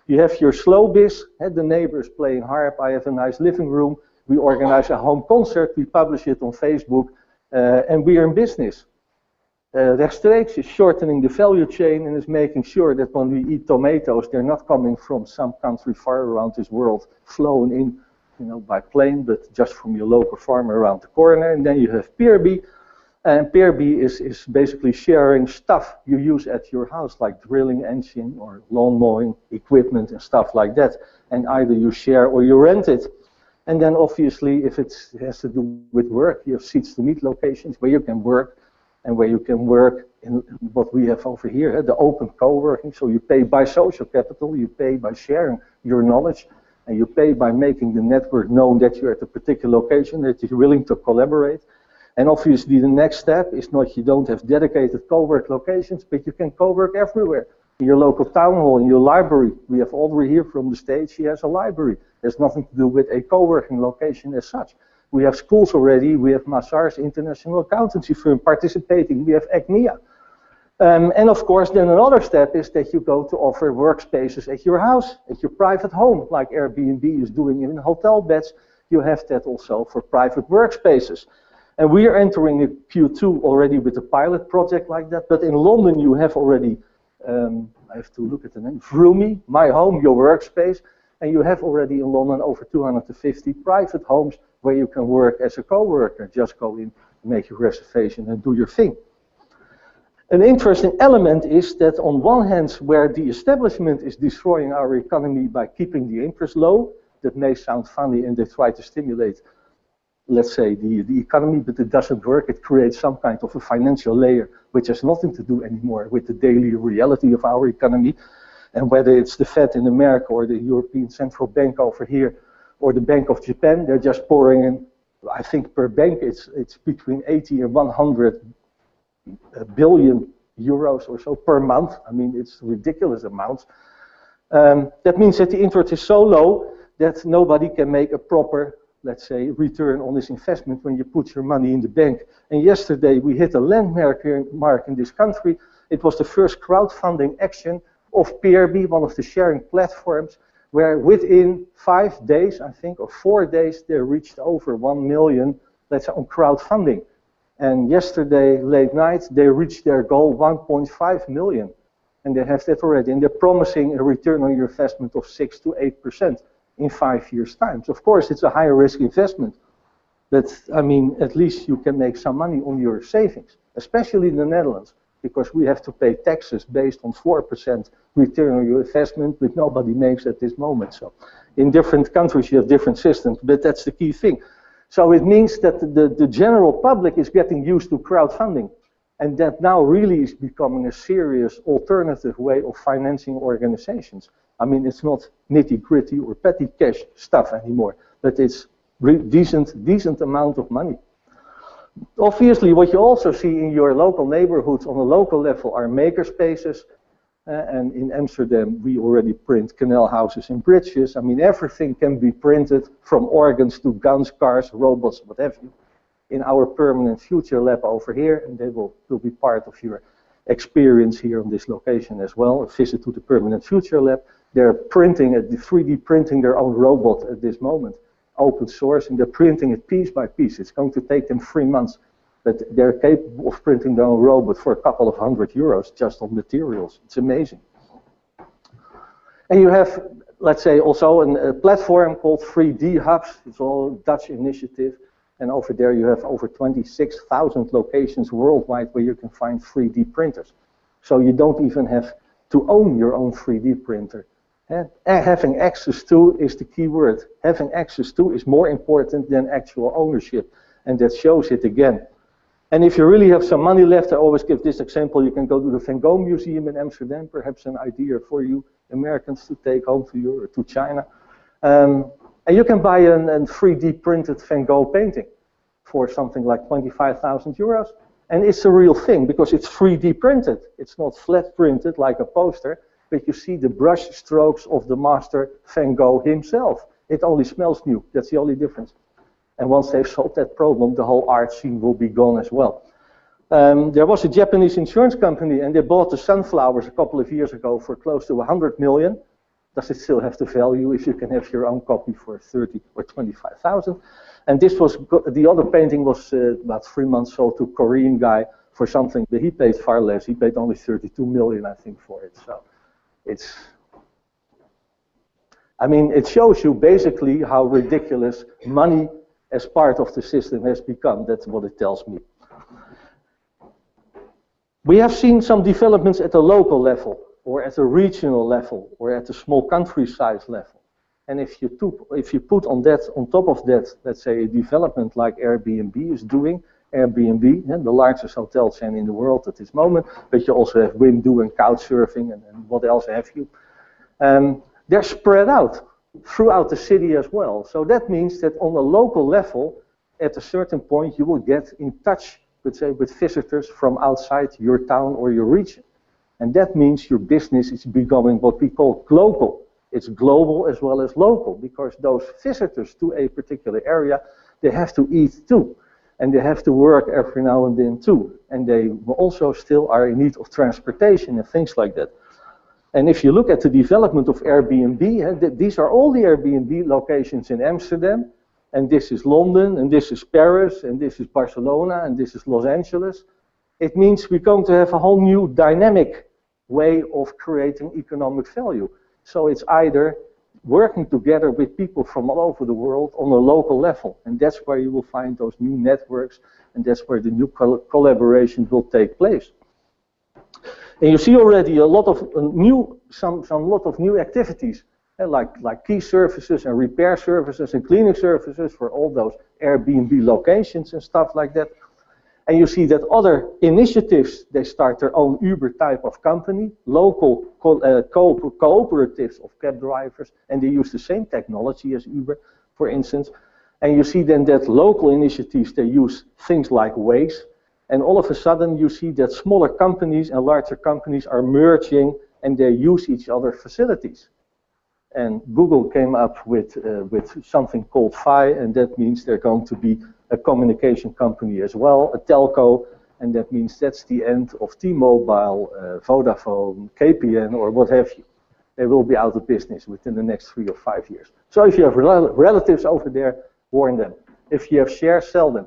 You have your slow biz, the neighbors playing harp. I have a nice living room. We organize a home concert. We publish it on Facebook. And we are in business. Rechtstreeks is shortening the value chain and is making sure that when we eat tomatoes, they're not coming from some country far around this world, flown in, by plane, but just from your local farmer around the corner. And then you have Peerby, and Peerby is basically sharing stuff you use at your house, like drilling engine or lawn mowing equipment and stuff like that. And either you share or you rent it. And then obviously, if it has to do with work, you have Seeds2Meet locations where you can work. And where you can work in what we have over here, the open co-working. So you pay by social capital, you pay by sharing your knowledge, and you pay by making the network known that you're at a particular location, that you're willing to collaborate. And obviously the next step is not you don't have dedicated co-work locations, but you can co-work everywhere. In your local town hall, in your library. We have Audrey here from the stage, she has a library. There's nothing to do with a co-working location as such. We have schools already, we have Mazars International Accountancy Firm participating, we have ACNIA. And of course, then another step is that you go to offer workspaces at your house, at your private home, like Airbnb is doing in hotel beds. You have that also for private workspaces. And we are entering a Q2 already with a pilot project like that, but in London you have already, I have to look at the name, Vroomy, My Home, Your Workspace. And you have already in London over 250 private homes where you can work as a co-worker. Just go in, make your reservation and do your thing. An interesting element is that on one hand, where the establishment is destroying our economy by keeping the interest low, that may sound funny and they try to stimulate, let's say, the economy, but it doesn't work. It creates some kind of a financial layer which has nothing to do anymore with the daily reality of our economy. And whether it's the Fed in America or the European Central Bank over here or the Bank of Japan, they're just pouring in, I think per bank it's between 80 and 100 billion euros or so per month. I mean, it's ridiculous amounts. That means that the interest is so low that nobody can make a proper, let's say, return on this investment when you put your money in the bank. And yesterday we hit a landmark in this country. It was the first crowdfunding action of Peerby, one of the sharing platforms, where within 5 days, I think, or 4 days, they reached over 1 million, let's say, on crowdfunding. And yesterday, late night, they reached their goal, 1.5 million. And they have that already. And they're promising a return on your investment of 6 to 8% in 5 years' time. So of course, it's a higher risk investment. But, I mean, at least you can make some money on your savings, especially in the Netherlands, because we have to pay taxes based on 4% return on your investment, but nobody makes at this moment. So in different countries you have different systems, but that's the key thing. So it means that the general public is getting used to crowdfunding, and that now really is becoming a serious alternative way of financing organizations. I mean, it's not nitty-gritty or petty cash stuff anymore, but it's decent amount of money. Obviously, what you also see in your local neighborhoods on a local level are makerspaces. And in Amsterdam, we already print canal houses and bridges. I mean, everything can be printed, from organs to guns, cars, robots, what have you. in our permanent future lab over here, and they will be part of your experience here on this location as well. A visit to the permanent future lab. They're printing, 3D printing their own robot at this moment, open source, and they're printing it piece by piece. It's going to take them 3 months, but they're capable of printing their own robot for a couple of €100 just on materials. It's amazing. And you have, let's say, also a platform called 3D Hubs. It's all a Dutch initiative. And over there you have over 26,000 locations worldwide where you can find 3D printers. So you don't even have to own your own 3D printer. And having access to is the key word. Having access to is more important than actual ownership. And that shows it again. And if you really have some money left, I always give this example. You can go to the Van Gogh Museum in Amsterdam, perhaps an idea for you Americans to take home to you or to China. And you can buy a 3D printed Van Gogh painting for something like €25,000. And it's a real thing because it's 3D printed. It's not flat printed like a poster, but you see the brush strokes of the master Van Gogh himself. It only smells new. That's the only difference. And once they've solved that problem, the whole art scene will be gone as well. There was a Japanese insurance company, and they bought the sunflowers a couple of years ago for close to 100 million. Does it still have the value if you can have your own copy for 30 or 25,000? And this was, the other painting was about 3 months old to a Korean guy for something, but he paid far less. He paid only 32 million, I think, for it. So it's, I mean, it shows you basically how ridiculous money as part of the system has become. That's what it tells me. We have seen some developments at the local level, or at a regional level, or at a small country size level. And if you put on top of that, let's say a development like Airbnb is doing, Airbnb, the largest hotel chain in the world at this moment, but you also have Wimdu and Couchsurfing and what else have you. They're spread out throughout the city as well. So that means that on a local level, at a certain point, you will get in touch, let's say, with visitors from outside your town or your region. And that means your business is becoming what we call global. It's global as well as local, because those visitors to a particular area, they have to eat too. And they have to work every now and then too. And they also still are in need of transportation and things like that. And if you look at the development of Airbnb, these are all the Airbnb locations in Amsterdam. And this is London, and this is Paris, and this is Barcelona, and this is Los Angeles. It means we're going to have a whole new dynamic way of creating economic value. So it's either working together with people from all over the world on a local level. And that's where you will find those new networks, and that's where the new collaboration will take place. And you see already a lot of new activities, like key services and repair services and cleaning services for all those Airbnb locations and stuff like that. And you see that other initiatives, they start their own Uber type of company, local cooperatives of cab drivers, and they use the same technology as Uber, for instance. And you see then that local initiatives, they use things like Waze. And all of a sudden you see that smaller companies and larger companies are merging, and they use each other's facilities. And Google came up with something called Fi, and that means they're going to be a communication company as well, a telco, and that means that's the end of T-Mobile, Vodafone, KPN, or what have you. They will be out of business within the next 3 or 5 years. So if you have relatives over there, warn them. If you have shares, sell them.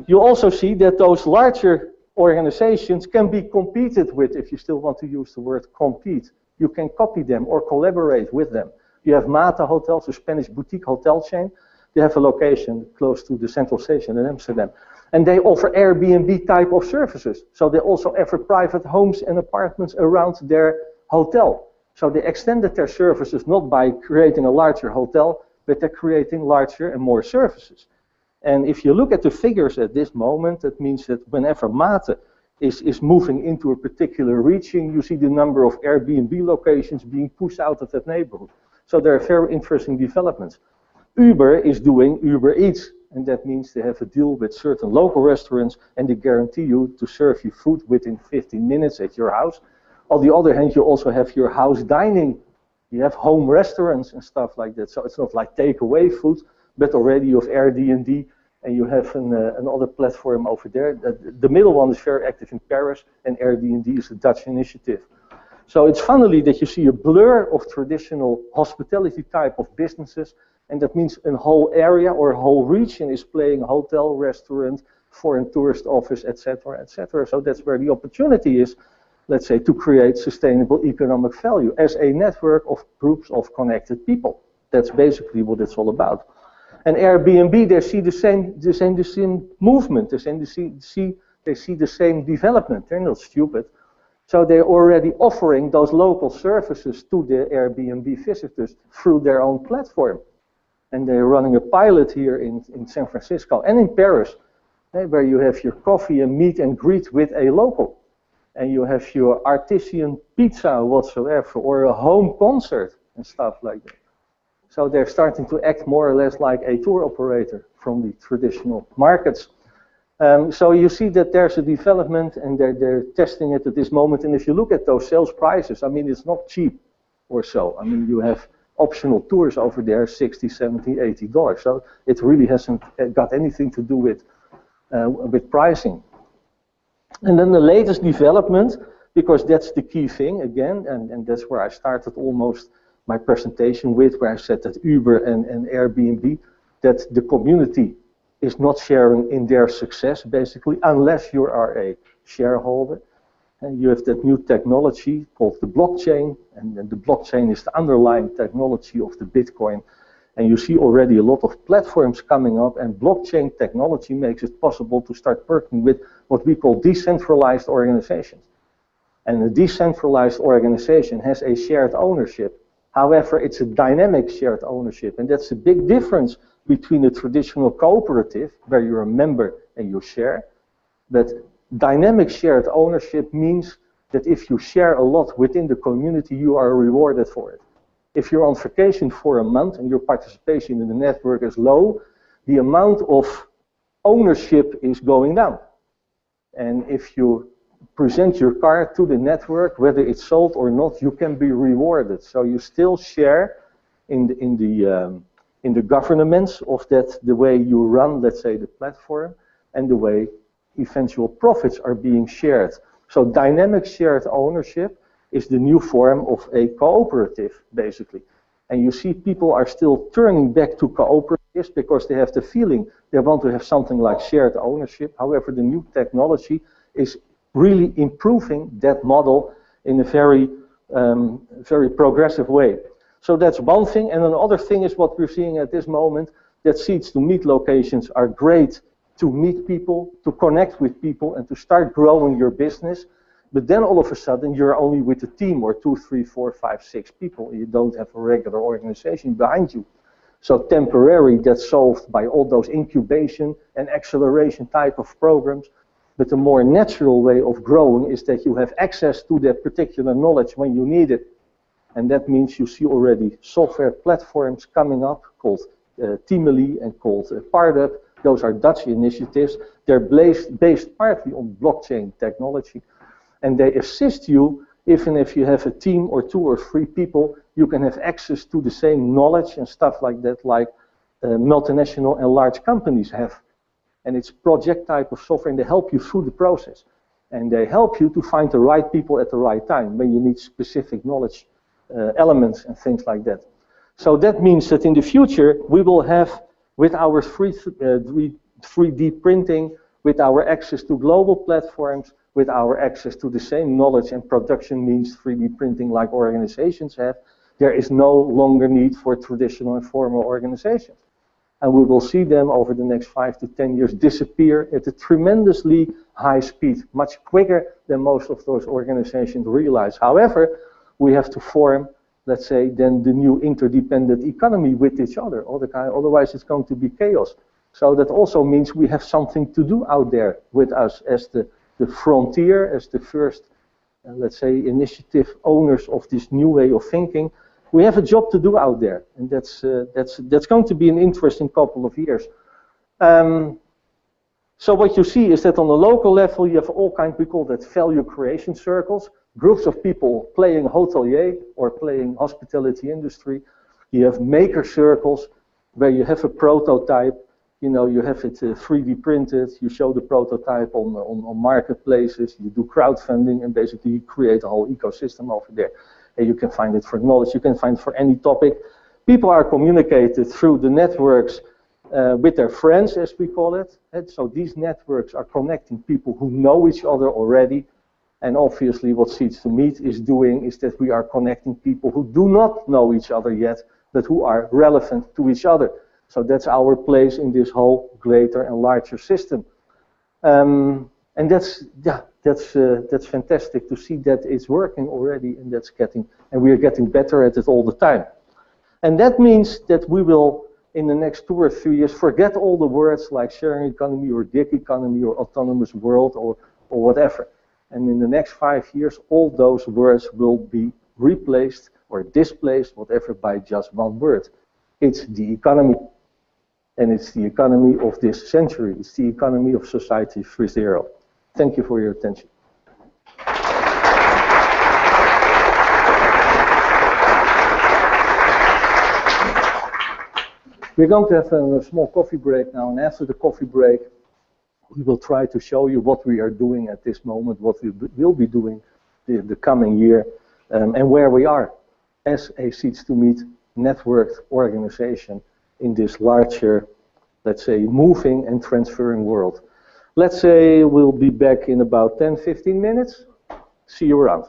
You also see that those larger organizations can be competed with, if you still want to use the word compete. You can copy them or collaborate with them. You have Mata Hotels, a Spanish boutique hotel chain. They have a location close to the central station in Amsterdam. And they offer Airbnb type of services. So they also offer private homes and apartments around their hotel. So they extended their services not by creating a larger hotel, but they're creating larger and more services. And if you look at the figures at this moment, that means that whenever Mate is moving into a particular region, you see the number of Airbnb locations being pushed out of that neighborhood. So there are very interesting developments. Uber is doing Uber Eats, and that means they have a deal with certain local restaurants, and they guarantee you to serve you food within 15 minutes at your house. On the other hand, you also have your house dining. You have home restaurants and stuff like that. So it's not like takeaway food, but already you have Airbnb And you have another platform over there. The middle one is very active in Paris, and Airbnb is a Dutch initiative. So it's funnily that you see a blur of traditional hospitality type of businesses, and that means a whole area or a whole region is playing hotel, restaurant, foreign tourist office, etc., etc. So that's where the opportunity is, let's say, to create sustainable economic value as a network of groups of connected people. That's basically what it's all about. And Airbnb, they see the same movement, they see the same development. They're not stupid. So they're already offering those local services to the Airbnb visitors through their own platform. And they're running a pilot here in San Francisco and in Paris, where you have your coffee and meet and greet with a local. And you have your artisan pizza whatsoever, or a home concert and stuff like that. So they're starting to act more or less like a tour operator from the traditional markets. So you see that there's a development, and they're testing it at this moment. And if you look at those sales prices, I mean, it's not cheap or so. I mean, you have optional tours over there, $60, $70, $80. So it really hasn't got anything to do with pricing. And then the latest development, because that's the key thing again, and that's where I started almost my presentation with, where I said that Uber and Airbnb, that the community is not sharing in their success, basically, unless you are a shareholder. And you have that new technology called the blockchain, and the blockchain is the underlying technology of the Bitcoin. And you see already a lot of platforms coming up, and blockchain technology makes it possible to start working with what we call decentralized organizations. And a decentralized organization has a shared ownership. However, it's a dynamic shared ownership, and that's a big difference between a traditional cooperative, where you're a member and you share. But dynamic shared ownership means that if you share a lot within the community, you are rewarded for it. If you're on vacation for a month and your participation in the network is low, the amount of ownership is going down. And if you present your car to the network, whether it's sold or not, you can be rewarded. So you still share in the governance of that, the way you run, let's say, the platform, and the way eventual profits are being shared. So dynamic shared ownership is the new form of a cooperative, basically. And you see people are still turning back to cooperatives because they have the feeling they want to have something like shared ownership. However, the new technology is really improving that model in a very, very progressive way. So that's one thing. And another thing is what we're seeing at this moment, that Seeds to Meet locations are great to meet people, to connect with people, and to start growing your business. But then all of a sudden you're only with a team or 2, 3, 4, 5, 6 people. You don't have a regular organization behind you. So temporary, that's solved by all those incubation and acceleration type of programs. But the more natural way of growing is that you have access to that particular knowledge when you need it. And that means you see already software platforms coming up called Teamily and called Partup. Those are Dutch initiatives. They're based partly on blockchain technology. And they assist you, even if you have a team or 2 or 3 people, you can have access to the same knowledge and stuff like that, like multinational and large companies have. And it's project type of software, and they help you through the process. And they help you to find the right people at the right time when you need specific knowledge elements and things like that. So that means that in the future, we will have, with our 3D printing, with our access to global platforms, with our access to the same knowledge and production means 3D printing like organizations have, there is no longer need for traditional and formal organizations. And we will see them over the next 5 to 10 years disappear at a tremendously high speed, much quicker than most of those organizations realize. However, we have to form, let's say, then the new interdependent economy with each other. Otherwise, it's going to be chaos. So that also means we have something to do out there with us as the frontier, as the first, let's say, initiative owners of this new way of thinking. We have a job to do out there, and that's going to be an interesting couple of years. So what you see is that on the local level, you have all kinds, we call that value creation circles, groups of people playing hotelier or playing hospitality industry. You have maker circles where you have a prototype You know, you have it 3D printed, you show the prototype on marketplaces, you do crowdfunding, and basically you create a whole ecosystem over there. And you can find it for knowledge, you can find it for any topic. People are communicated through the networks with their friends, as we call it. And so these networks are connecting people who know each other already. And obviously what Seeds2Meet is doing is that we are connecting people who do not know each other yet, but who are relevant to each other. So that's our place in this whole greater and larger system. And that's fantastic to see that it's working already, and we are getting better at it all the time. And that means that we will, in the next 2 or 3 years, forget all the words like sharing economy or gig economy or autonomous world or whatever. And in the next 5 years, all those words will be replaced or displaced, whatever, by just one word. It's the economy. And it's the economy of this century. It's the economy of Society 3.0. Thank you for your attention. We're going to have a small coffee break now, and after the coffee break, we will try to show you what we are doing at this moment, what we will be doing the coming year, and where we are as a Seeds2Meet networked organization in this larger, let's say, moving and transferring world. Let's say we'll be back in about 10-15 minutes. See you around.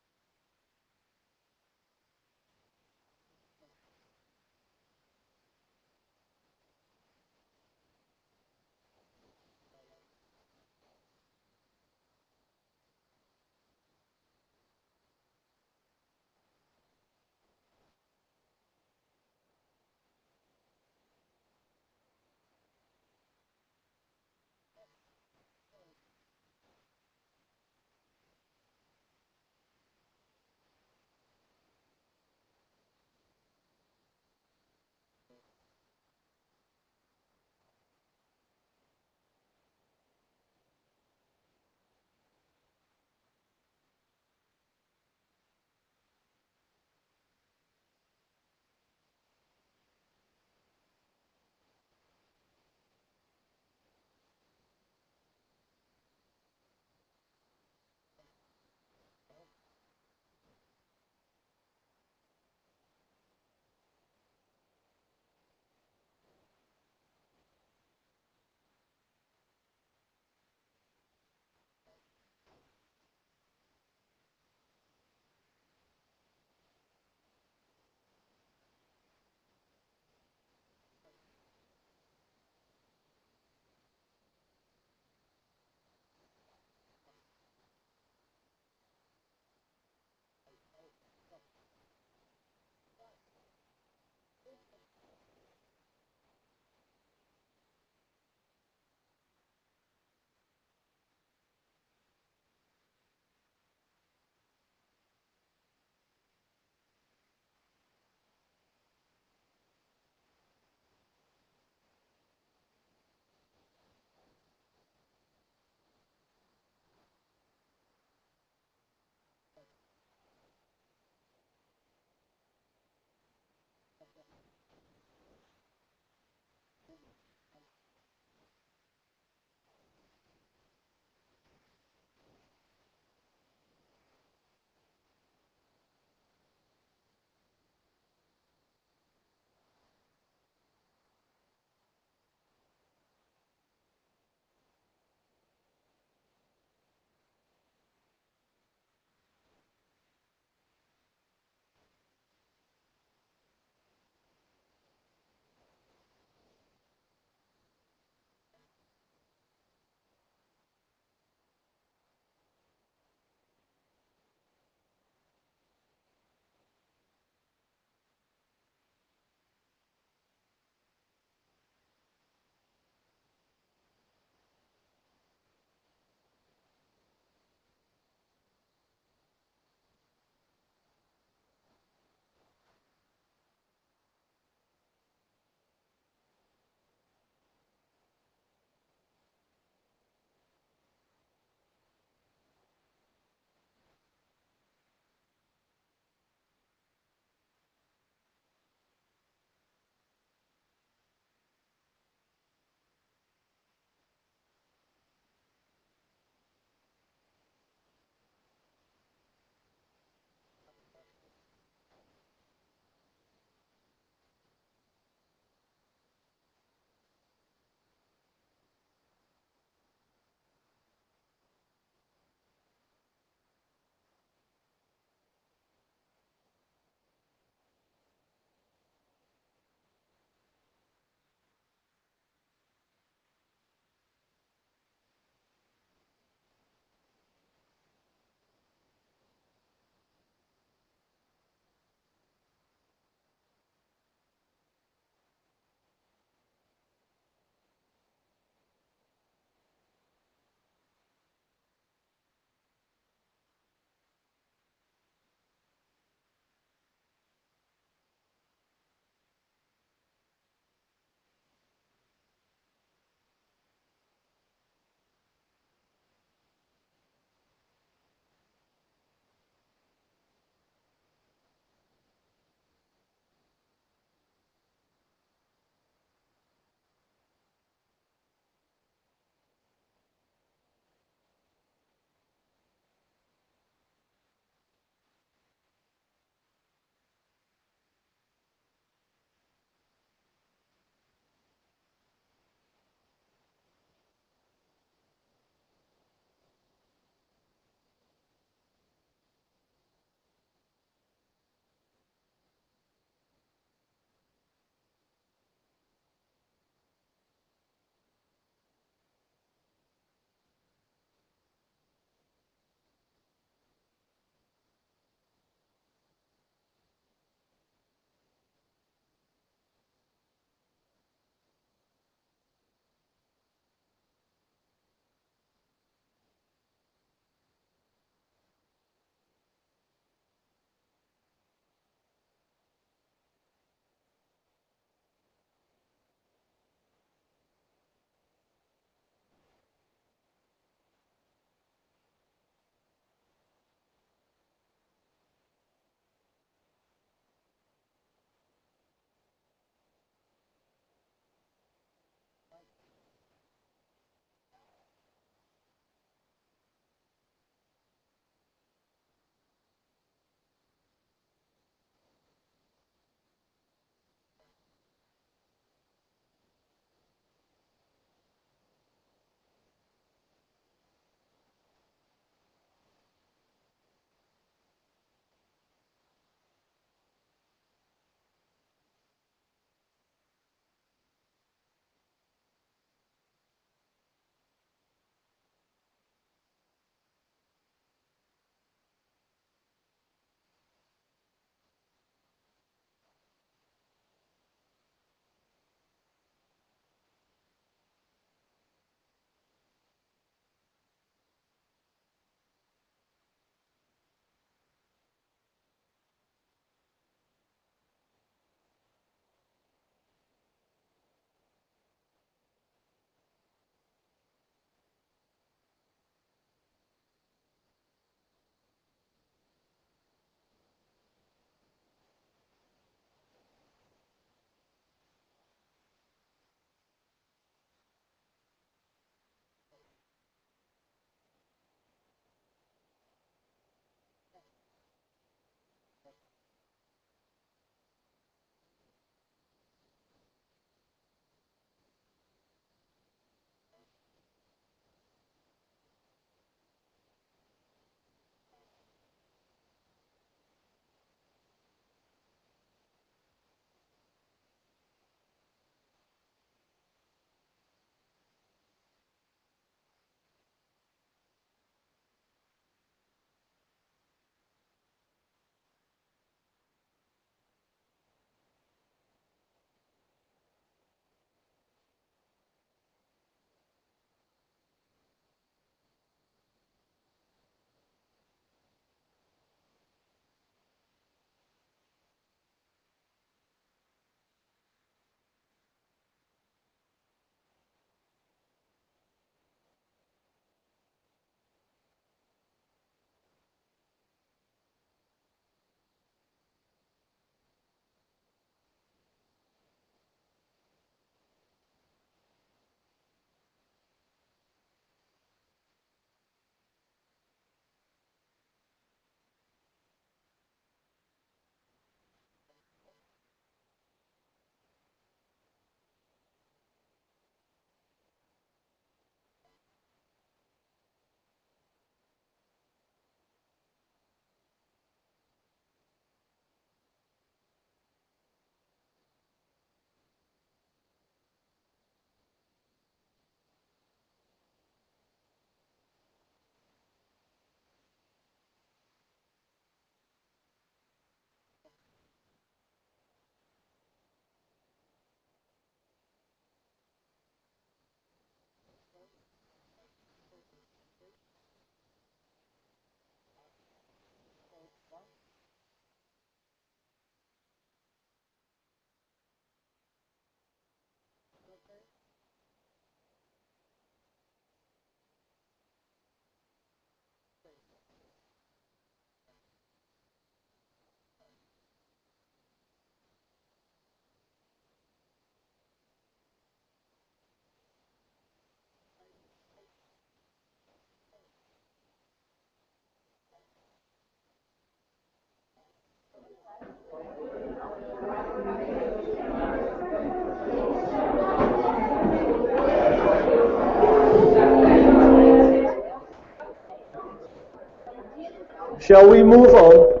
Shall we move on?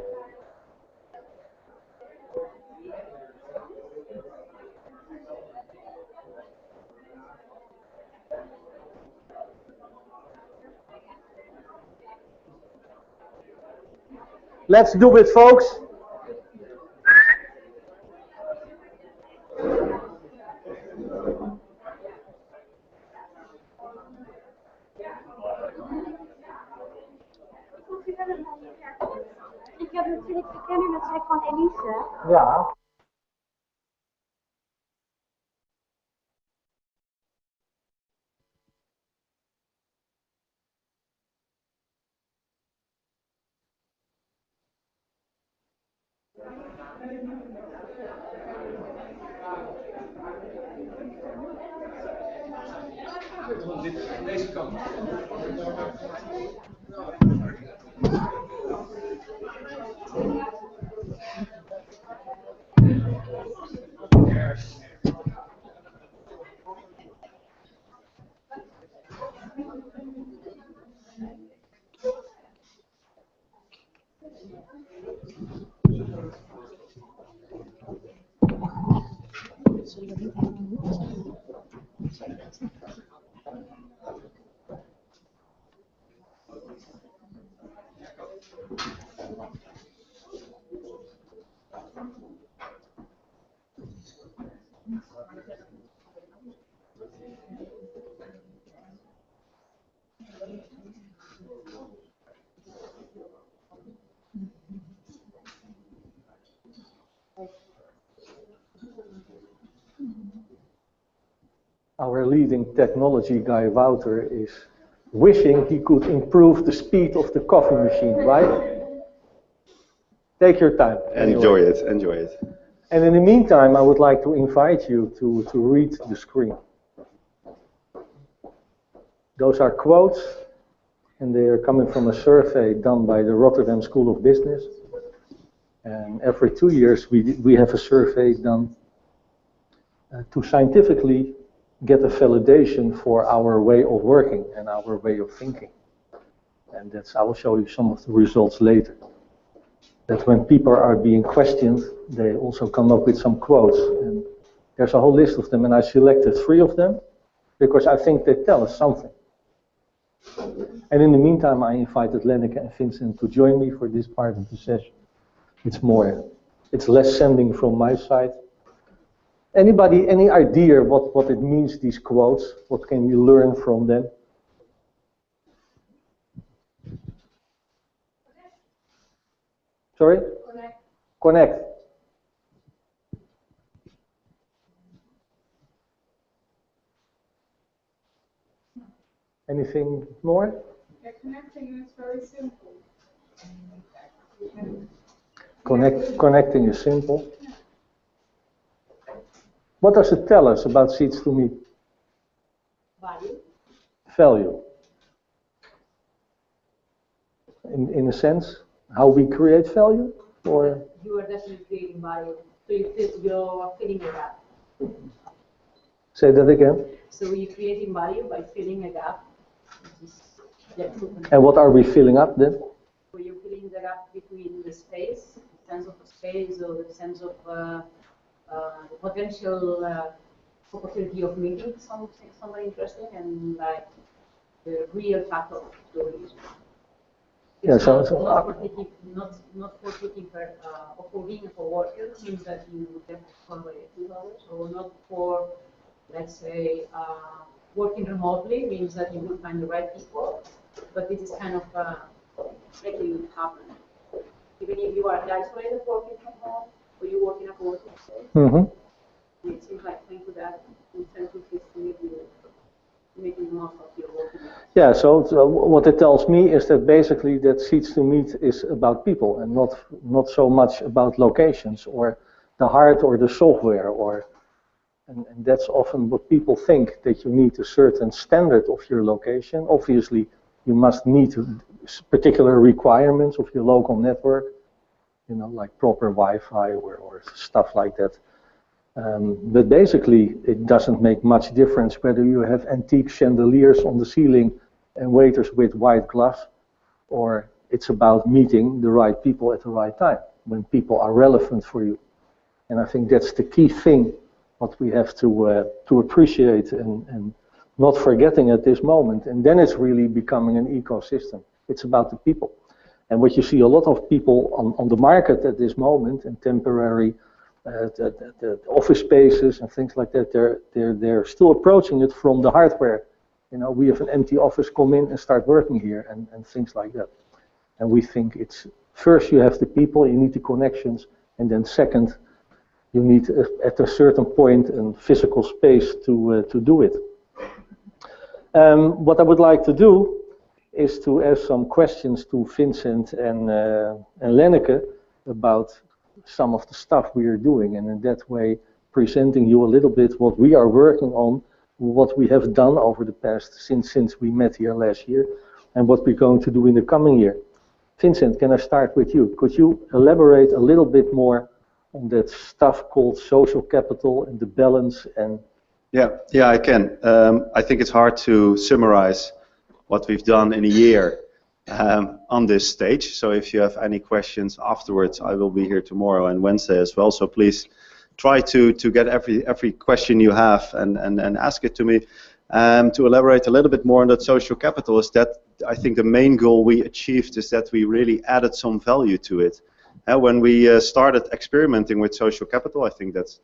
Let's do it, folks. Ik heb natuurlijk de kennisnetwerk van Elise. Ja. Deze kant. Our leading technology guy, Wouter, is wishing he could improve the speed of the coffee machine, right? Take your time. Enjoy it, enjoy it. And in the meantime, I would like to invite you to read the screen. Those are quotes, and they are coming from a survey done by the Rotterdam School of Business. And every 2 years, we have a survey done to scientifically get a validation for our way of working and our way of thinking. And I will show you some of the results later. That when people are being questioned, they also come up with some quotes. And there's a whole list of them, and I selected 3 of them because I think they tell us something. And in the meantime, I invited Lenneke and Vincent to join me for this part of the session. It's less sending from my side. Anybody, any idea what it means, these quotes? What can we learn from them? Sorry? Connect. Anything more? Yeah, connecting is very simple. Connecting is simple. What does it tell us about Seeds2Me? Value. Value. In a sense, how we create value? Or You are definitely creating value. So you're filling a gap. say that again. So you're creating value by filling a gap. And what are we filling up then? So you're filling the gap between the space, the sense of space, or the sense of the potential opportunity of meeting somebody interesting, and like the real fact of doing it. Yeah, not for taking or for being a co-worker means that you get collaborate with others, or not for, let's say, working remotely means that you will find the right people, but this is kind of making it happen. Even if you are isolated working from home, or you work in a co-working space, it seems like thanks to that incentive is to make you making the most of your work. Yeah, so what it tells me is that basically that Seeds2Meet is about people and not so much about locations or the hard or the software, and that's often what people think, that you need a certain standard of your location. Obviously, you must meet particular requirements of your local network, you know, like proper Wi-Fi or stuff like that. But basically, it doesn't make much difference whether you have antique chandeliers on the ceiling and waiters with white gloves, or it's about meeting the right people at the right time, when people are relevant for you. And I think that's the key thing what we have to appreciate and not forgetting at this moment. And then it's really becoming an ecosystem. It's about the people. And what you see a lot of people on the market at this moment, and temporary the office spaces and things like that, they're still approaching it from the hardware. You know, we have an empty office, come in and start working here, and things like that. And we think it's, first you have the people, you need the connections, and then second, you need at a certain point a physical space to do it. What I would like to do is to ask some questions to Vincent and Lenneke about some of the stuff we are doing, and in that way presenting you a little bit what we are working on, what we have done over the past since we met here last year, and what we're going to do in the coming year. Vincent, can I start with you? Could you elaborate a little bit more on that stuff called social capital and the balance? And yeah, I can. I think it's hard to summarize what we've done in a year on this stage. So if you have any questions afterwards, I will be here tomorrow and Wednesday as well. So please try to get every question you have and ask it to me. To elaborate a little bit more on that social capital, is that I think the main goal we achieved is that we really added some value to it. When we started experimenting with social capital, I think that's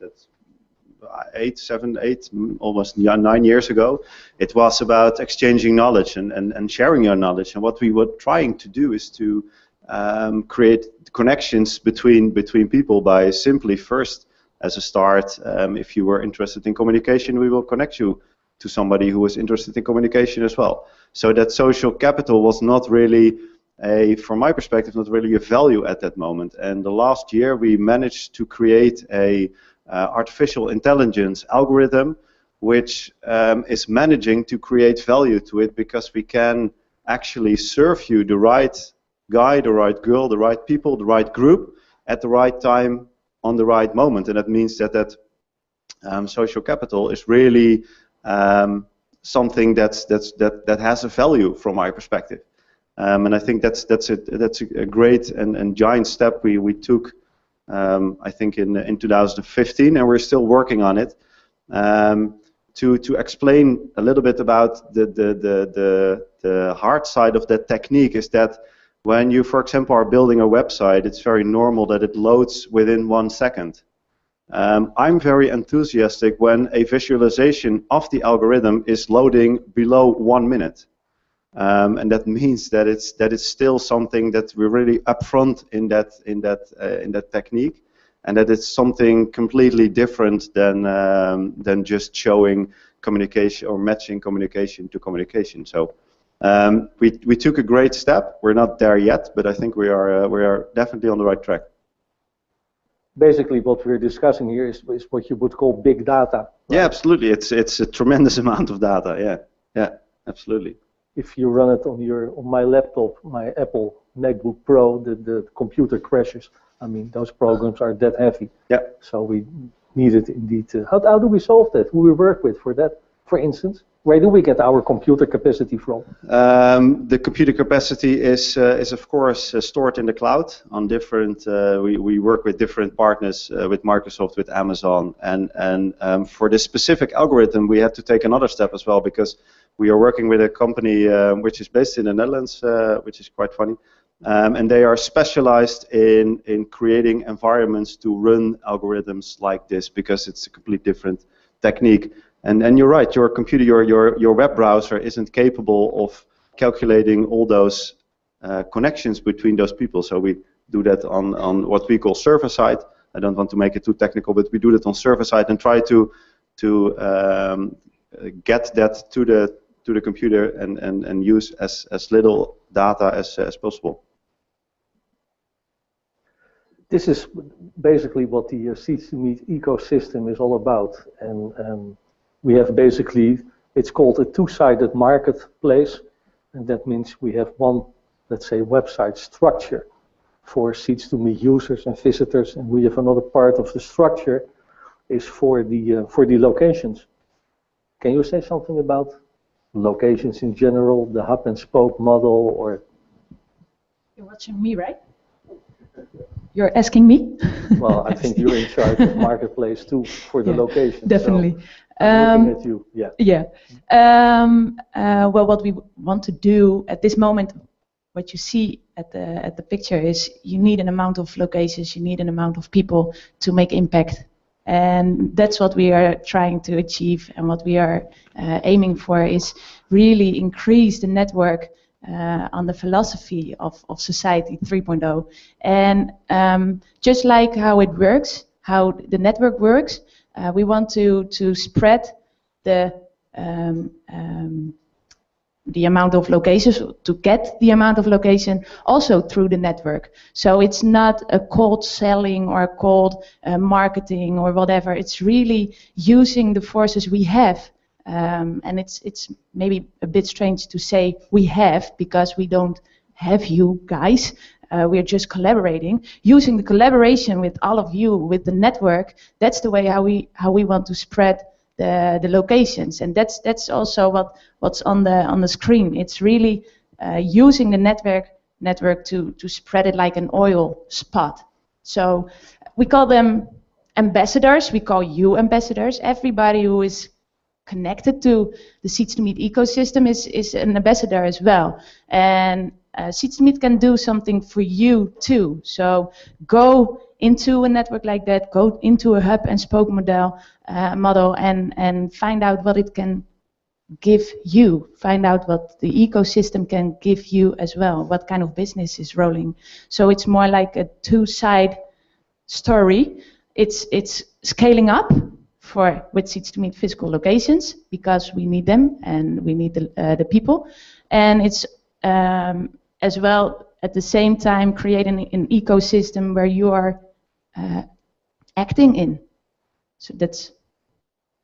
8, almost 9 years ago, it was about exchanging knowledge and sharing your knowledge. And what we were trying to do is to create connections between people by simply first, as a start, if you were interested in communication, we will connect you to somebody who was interested in communication as well. So that social capital was not really from my perspective, not really a value at that moment. And the last year we managed to create a artificial intelligence algorithm which is managing to create value to it, because we can actually serve you the right guy, the right girl, the right people, the right group at the right time on the right moment. And that means that social capital is really something that has a value from my perspective. And I think that's a great and giant step we took, I think in 2015, and we're still working on it. To explain a little bit about the hard side of that technique, is that when you, for example, are building a website, it's very normal that it loads within 1 second. I'm very enthusiastic when a visualization of the algorithm is loading below 1 minute. And that means that it's still something that we're really upfront in that technique, and that it's something completely different than just showing communication or matching communication to communication. So we took a great step. We're not there yet, but I think we are definitely on the right track. Basically, what we're discussing here is what you would call big data. Right? Yeah, absolutely. It's a tremendous amount of data. Yeah, absolutely. If you run it on my laptop, my Apple MacBook Pro, the computer crashes. I mean, those programs are that heavy. Yeah. So we need it indeed. How do we solve that? Who we work with for that, for instance? Where do we get our computer capacity from? The computer capacity is of course stored in the cloud on different. We work with different partners, with Microsoft, with Amazon, and for this specific algorithm, we had to take another step as well, because we are working with a company which is based in the Netherlands, which is quite funny, and they are specialized in creating environments to run algorithms like this, because it's a completely different technique. And you're right, your computer, your web browser isn't capable of calculating all those connections between those people. So we do that on what we call server side. I don't want to make it too technical, but we do that on server side and try to get that to the computer and use as little data as possible. This is basically what the S2M ecosystem is all about, and we have basically, it's called a two-sided marketplace, and that means we have one, let's say, website structure for S2M users and visitors, and we have another part of the structure is for the locations. Can you say something about locations in general, the hub and spoke model, or? You're watching me, right? You're asking me? Well, I think you're in charge of marketplace too for the location. Definitely. So I'm looking at you. Yeah. Yeah. Well, what we want to do at this moment, what you see at the picture is you need an amount of locations, you need an amount of people to make impact. And that's what we are trying to achieve, and what we are aiming for is really increase the network on the philosophy of Society 3.0. And just like how it works, how the network works, we want to spread the amount of locations, to get the amount of location also through the network. So it's not a cold selling or a cold marketing or whatever. It's really using the forces we have. And it's maybe a bit strange to say we have, because we don't have you guys. We're just collaborating, using the collaboration with all of you, with the network. That's the way how we want to spread the locations, and that's also what's on the screen. It's really using the network to spread it like an oil spot. So we call them ambassadors. We call you ambassadors. Everybody who is connected to the Seeds2Meet ecosystem is an ambassador as well. And Seeds2Meet can do something for you too. So go into a network like that, go into a hub and spoke model and find out what it can give you, find out what the ecosystem can give you as well, what kind of business is rolling. So it's more like a two-side story. It's scaling up with Seeds2Meet physical locations, because we need them and we need the people. And it's as well at the same time creating an ecosystem where you are acting in. So that's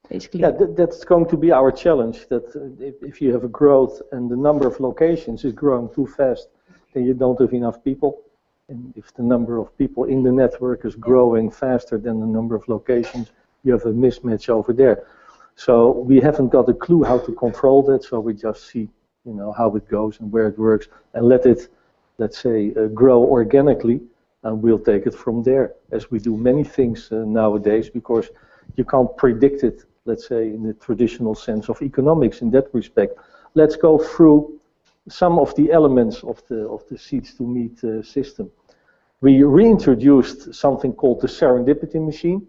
basically... Yeah, that's going to be our challenge, that if you have a growth and the number of locations is growing too fast, then you don't have enough people. And if the number of people in the network is growing faster than the number of locations, you have a mismatch over there. So we haven't got a clue how to control that, so we just see, how it goes and where it works, and let it, let's say, grow organically, and we'll take it from there, as we do many things nowadays, because you can't predict it, let's say, in the traditional sense of economics in that respect. Let's go through some of the elements of the Seeds2Meet system. We reintroduced something called the serendipity machine.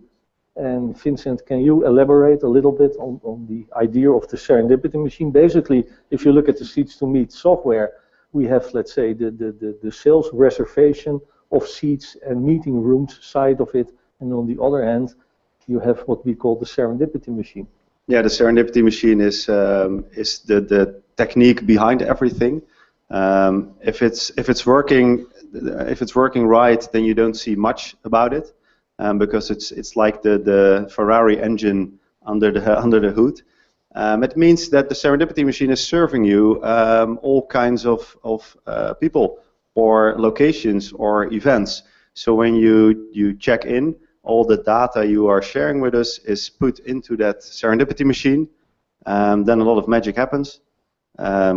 And Vincent, can you elaborate a little bit on the idea of the serendipity machine? Basically, if you look at the Seeds2Meet software, we have, let's say, the sales reservation of seats and meeting rooms side of it, and on the other hand, you have what we call the serendipity machine. Yeah, the serendipity machine is the technique behind everything. If it's working right, then you don't see much about it. Because it's like the Ferrari engine under the hood. It means that the serendipity machine is serving you all kinds of people or locations or events. So when you check in, all the data you are sharing with us is put into that serendipity machine. Then a lot of magic happens,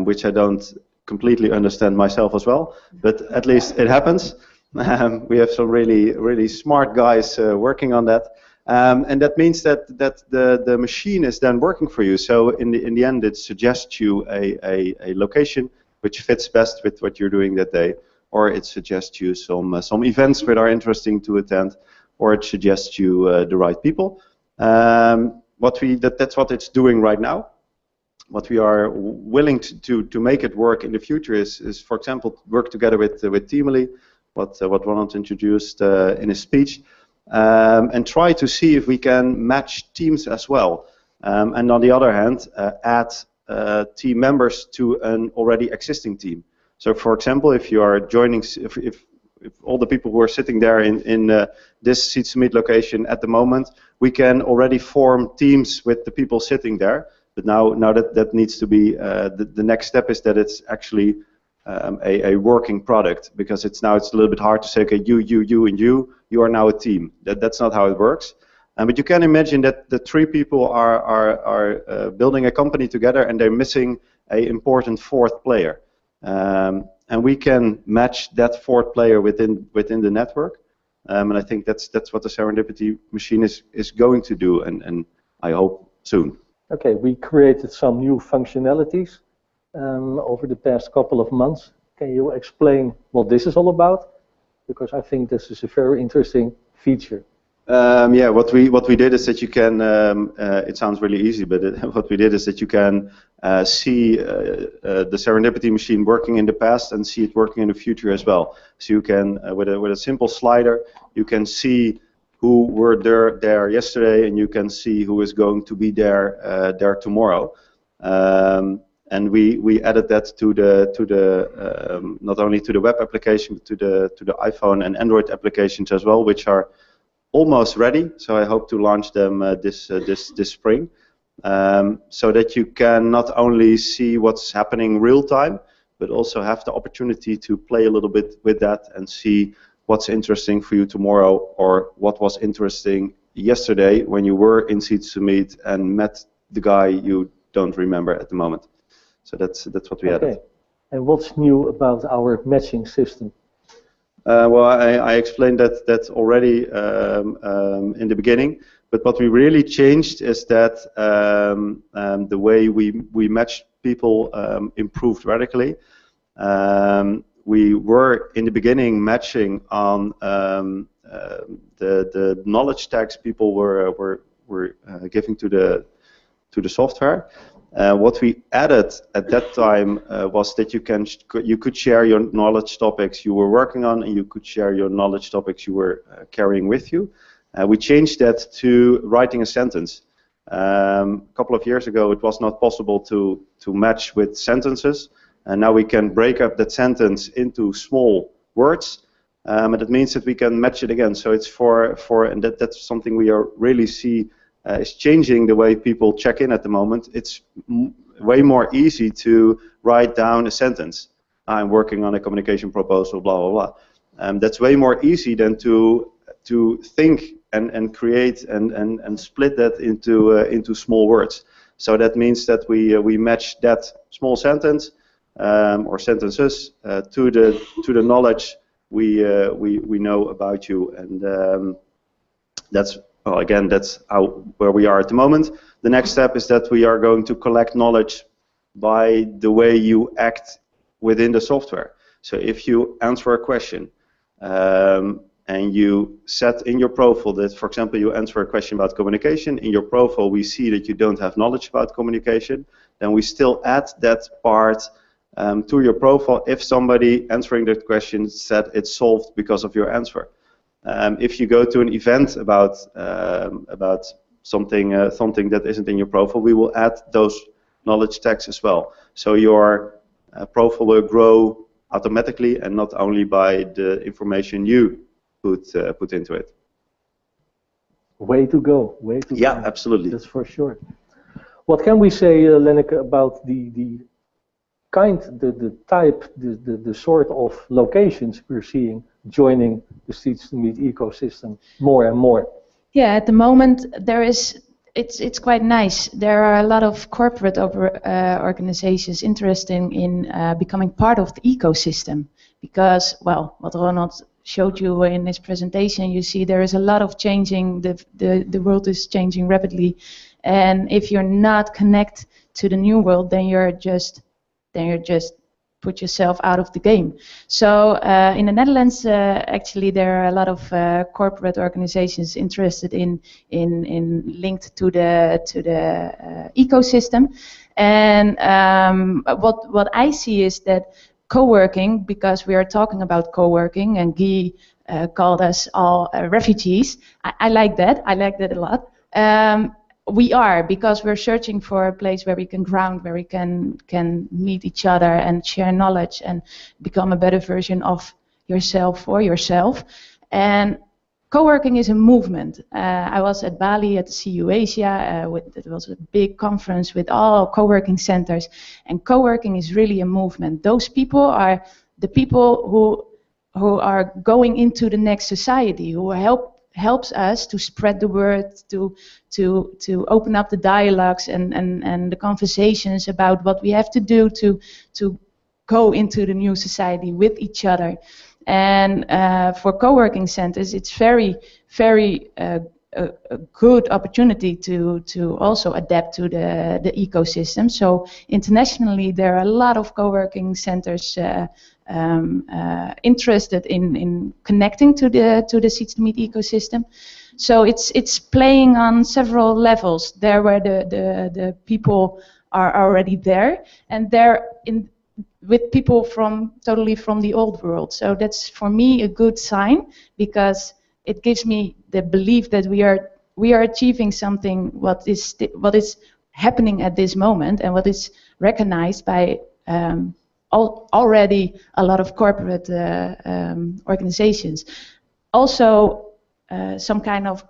which I don't completely understand myself as well, but at least it happens. We have some really smart guys working on that, and that means that the machine is then working for you. So in the end, it suggests you a location which fits best with what you're doing that day, or it suggests you some events that are interesting to attend, or it suggests you the right people. That's what it's doing right now. What we are willing to make it work in the future is, for example, work together with Teamly, what Ronald introduced in his speech, and try to see if we can match teams as well. And on the other hand, add team members to an already existing team. So, for example, if you are joining, if all the people who are sitting there in this Seeds2Meet location at the moment, we can already form teams with the people sitting there. But now that needs to be the next step is that it's actually a working product, because it's a little bit hard to say, okay, you and you are now a team. That's not how it works. But you can imagine that the three people are building a company together, and they're missing an important fourth player. and we can match that fourth player within the network. And I think that's what the serendipity machine is going to do, and I hope soon. Okay, we created some new functionalities over the past couple of months. Can you explain what this is all about? Because I think this is a very interesting feature. Yeah, what we did is that you can. It sounds really easy, but what we did is that you can see the serendipity machine working in the past and see it working in the future as well. So you can, with a simple slider, you can see who were there yesterday, and you can see who is going to be there tomorrow. And we added that to the not only to the web application, but to the iPhone and Android applications as well, which are almost ready. So I hope to launch them this spring, so that you can not only see what's happening real time, but also have the opportunity to play a little bit with that and see what's interesting for you tomorrow, or what was interesting yesterday when you were in Seeds to Meet and met the guy you don't remember at the moment. So that's what we added. And what's new about our matching system? Well, I explained that already in the beginning, but what we really changed is that the way we match people improved radically. We were in the beginning matching on the knowledge tags people were giving to the software. What we added at that time was that you could share your knowledge topics you were working on, and you could share your knowledge topics you were carrying with you. We changed that to writing a sentence. A couple of years ago, it was not possible to match with sentences, and now we can break up that sentence into small words, and it means that we can match it again. So it's and that's something we really see is changing the way people check in at the moment. It's way more easy to write down a sentence. I'm working on a communication proposal, blah blah blah. That's way more easy than to think and create and split that into small words. So that means that we match that small sentence or sentences to the knowledge we know about you, and that's. Well, again, that's where we are at the moment. The next step is that we are going to collect knowledge by the way you act within the software. So if you answer a question and you set in your profile that, for example, you answer a question about communication, in your profile we see that you don't have knowledge about communication, then we still add that part to your profile if somebody answering that question said it's solved because of your answer. If you go to an event about something that isn't in your profile, we will add those knowledge tags as well. So your profile will grow automatically, and not only by the information you put into it. Way to go! Way to go! Yeah, absolutely. That's for sure. What can we say, Lenneke, about the kind, the type, the sort of locations we're seeing joining the Seeds to Meet ecosystem more and more? Yeah, at the moment it's quite nice. There are a lot of corporate organizations interested in becoming part of the ecosystem, because, well, what Ronald showed you in his presentation, you see there is a lot of changing. The world is changing rapidly, and if you're not connected to the new world, then you're just put yourself out of the game. So in the Netherlands, actually, there are a lot of corporate organizations interested in linked to the ecosystem. And what I see is that co-working, because we are talking about co-working, and Guy called us all refugees. I like that. I like that a lot. We are, because we're searching for a place where we can ground, where we can meet each other and share knowledge and become a better version of yourself or yourself. And co-working is a movement. I was at Bali at the CU Asia. It was a big conference with all co-working centers, and co-working is really a movement. Those people are the people who are going into the next society, who helps us to spread the word, to open up the dialogues and the conversations about what we have to do to go into the new society with each other. And for co-working centers, it's very, very a good opportunity to also adapt to the ecosystem. So internationally, there are a lot of co-working centers interested in connecting to the Seeds2Meet ecosystem. So it's playing on several levels. There where the people are already there, and they're with people totally from the old world. So that's for me a good sign, because it gives me the belief that we are achieving something what is happening at this moment, and what is recognized by already a lot of corporate organizations. Also, some kind of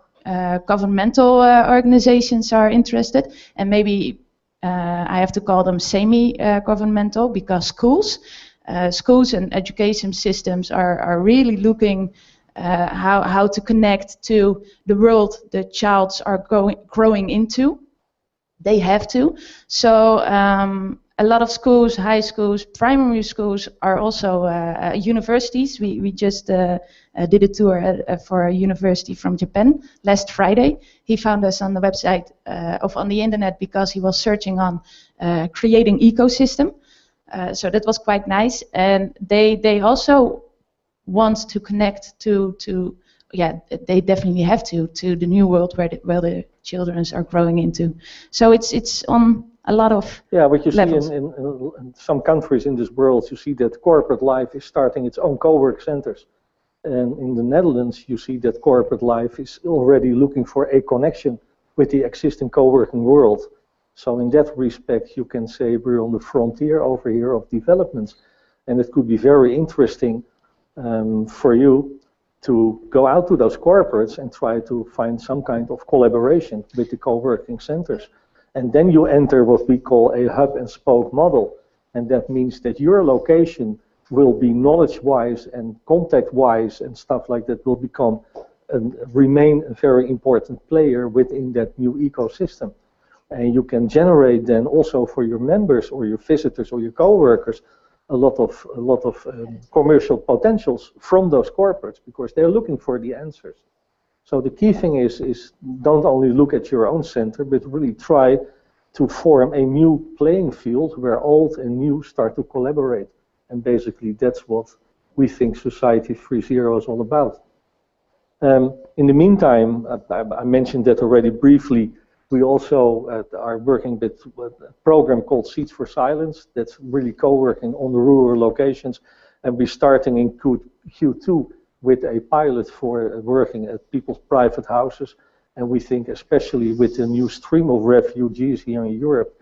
governmental organizations are interested, and maybe I have to call them semi-governmental, because schools and education systems are really looking how to connect to the world the childs are growing into. They have to. So a lot of schools, high schools, primary schools are also universities. We just did a tour for a university from Japan last Friday. He found us on the website on the internet because he was searching on creating ecosystem. So that was quite nice. And they also want to connect to they definitely have to the new world where the children are growing into. So it's on a lot of what you levels. see in some countries in this world, you see that corporate life is starting its own co-work centers. And in the Netherlands, you see that corporate life is already looking for a connection with the existing co-working world. So in that respect, you can say we're on the frontier over here of developments. And it could be very interesting for you to go out to those corporates and try to find some kind of collaboration with the co-working centers. And then you enter what we call a hub and spoke model. And that means that your location will be knowledge-wise and contact-wise and stuff like that will remain a very important player within that new ecosystem. And you can generate then also for your members or your visitors or your co-workers a lot of commercial potentials from those corporates, because they're looking for the answers. So the key thing is don't only look at your own center, but really try to form a new playing field where old and new start to collaborate. And basically that's what we think Society 3.0 is all about. In the meantime, I mentioned that already briefly, we also are working with a program called Seeds for Silence that's really co-working on the rural locations, and we're starting in Q2 with a pilot for working at people's private houses. And we think especially with the new stream of refugees here in Europe,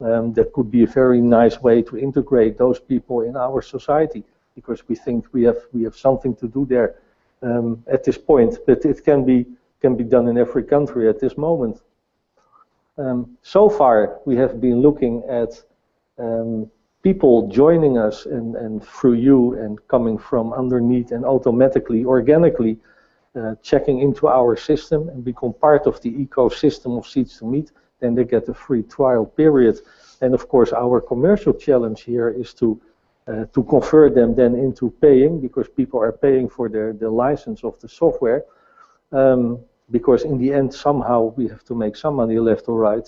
that could be a very nice way to integrate those people in our society, because we think we have something to do there at this point, but it can be done in every country at this moment. So far, we have been looking at people joining us and through you and coming from underneath and automatically, organically checking into our system and become part of the ecosystem of Seeds2Meet. Then they get a free trial period. And of course, our commercial challenge here is to convert them then into paying, because people are paying for the license of the software. Because in the end, somehow we have to make some money left or right,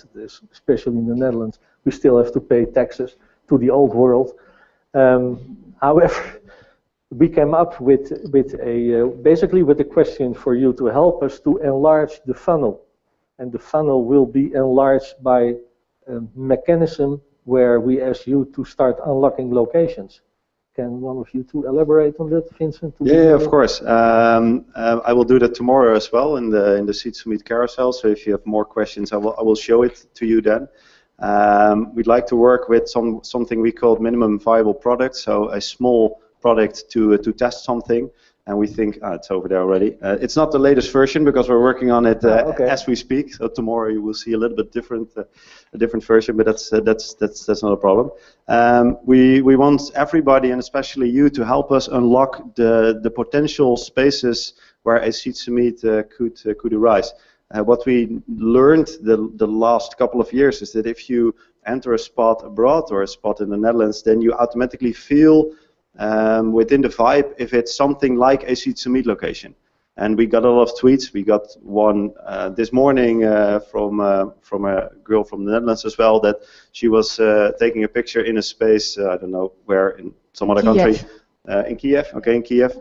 especially in the Netherlands. We still have to pay taxes to the old world. However, we came up with basically with a question for you to help us to enlarge the funnel. And the funnel will be enlarged by a mechanism where we ask you to start unlocking locations. Can one of you two elaborate on that, Vincent? Yeah, of course. I will do that tomorrow as well in the Seeds2Meet carousel. So if you have more questions, I will show it to you then. We'd like to work with something we call minimum viable product, so a small product to test something. And we think it's over there already. It's not the latest version because we're working on it as we speak. So tomorrow you will see a little bit different, a different version, but that's not a problem. We want everybody, and especially you, to help us unlock the potential spaces where a Seeds2Meet could arise. what we learned the last couple of years is that if you enter a spot abroad or a spot in the Netherlands, then you automatically feel within the vibe if it's something like a Seeds2Meet location. And we got a lot of tweets. We got one this morning from a girl from the Netherlands as well, that she was taking a picture in a space, I don't know where, in some other country. In Kiev, okay, in Kiev.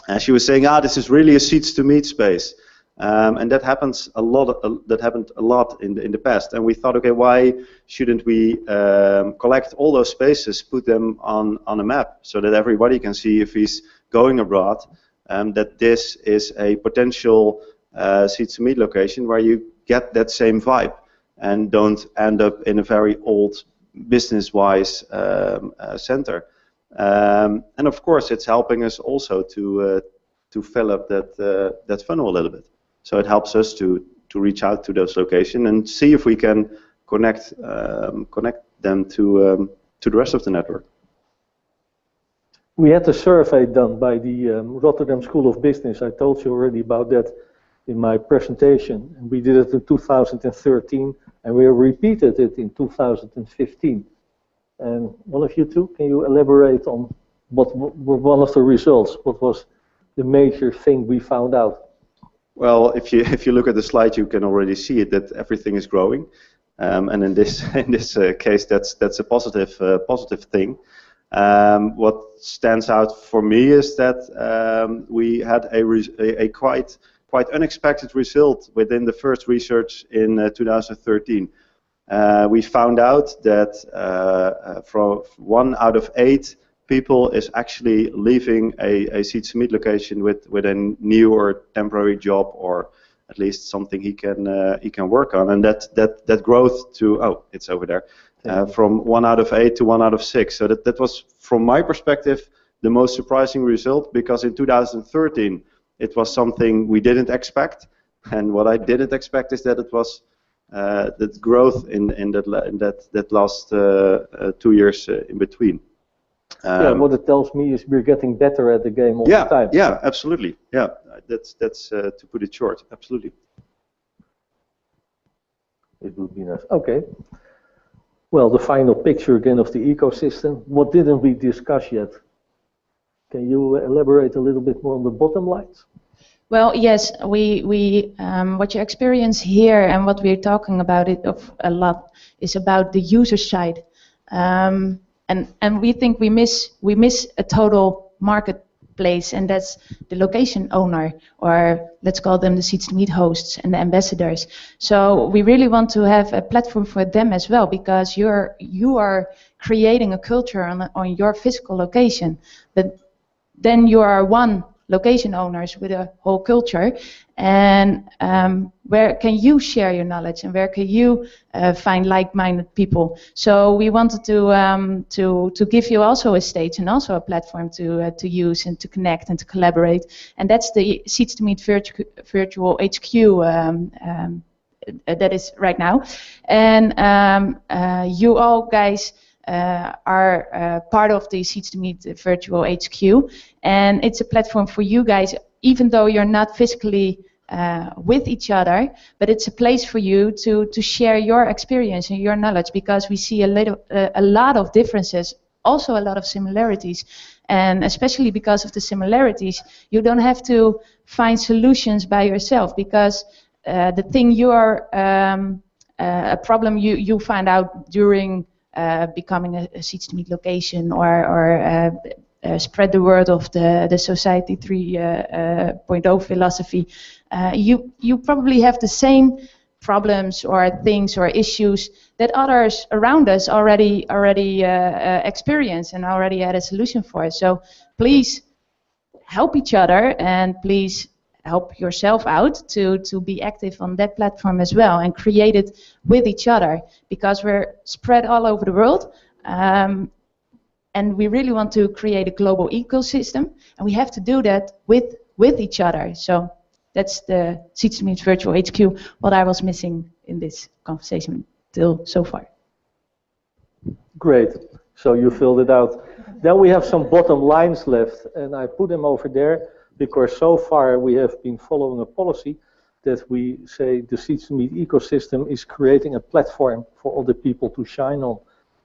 And she was saying, this is really a Seeds2Meet space. And that happens a lot. That happened a lot in the past. And we thought, okay, why shouldn't we collect all those spaces, put them on a map, so that everybody can see if he's going abroad, that this is a potential Seeds2Meet location where you get that same vibe and don't end up in a very old business-wise center. And of course, it's helping us also to fill up that funnel a little bit. So it helps us to reach out to those locations and see if we can connect them to the rest of the network. We had a survey done by the Rotterdam School of Business. I told you already about that in my presentation. And we did it in 2013, and we repeated it in 2015. And one of you two, can you elaborate on what were one of the results? What was the major thing we found out? Well, if you look at the slide, you can already see it, that everything is growing, and in this case, that's a positive thing. What stands out for me is that we had a quite unexpected result within the first research in 2013. We found out that from 1 out of 8 people is actually leaving a Seeds2Meet location with a new or temporary job, or at least something he can work on, and that growth to it's over there, from 1 out of 8 to 1 out of 6. So that was, from my perspective, the most surprising result, because in 2013 it was something we didn't expect, and what I didn't expect is that it was that growth in that last 2 years in between. What it tells me is we're getting better at the game all the time. Yeah, absolutely. Yeah, that's to put it short. Absolutely. It would be nice. Okay. Well, the final picture again of the ecosystem. What didn't we discuss yet? Can you elaborate a little bit more on the bottom lines? Well, yes, we what you experience here and what we're talking about it of a lot is about the user side. And we think we miss a total marketplace, and that's the location owner, or let's call them the Seeds2Meet hosts and the ambassadors. So we really want to have a platform for them as well, because you are creating a culture on your physical location, but then you are one location owners with a whole culture, and where can you share your knowledge, and where can you find like-minded people? So we wanted to give you also a stage and also a platform to use and to connect and to collaborate, and that's the Seeds2Meet virtual HQ that is right now, and you all guys are part of the Seeds2Meet virtual HQ, and it's a platform for you guys, even though you're not physically with each other, but it's a place for you to share your experience and your knowledge, because we see a lot of differences, also a lot of similarities, and especially because of the similarities, you don't have to find solutions by yourself, because the thing you are a problem you find out during becoming a Seeds2Meet location, or spread the word of the Society 3.0 philosophy. You probably have the same problems or things or issues that others around us already experience and already had a solution for. So please help each other, and please help yourself out to be active on that platform as well, and create it with each other, because we're spread all over the world, and we really want to create a global ecosystem, and we have to do that with each other. So that's the Seeds2Meet virtual HQ, what I was missing in this conversation till so far. Great, so you filled it out. Then we have some bottom lines left, and I put them over there, because so far we have been following a policy that we say the Seeds2Meet ecosystem is creating a platform for other people to shine on.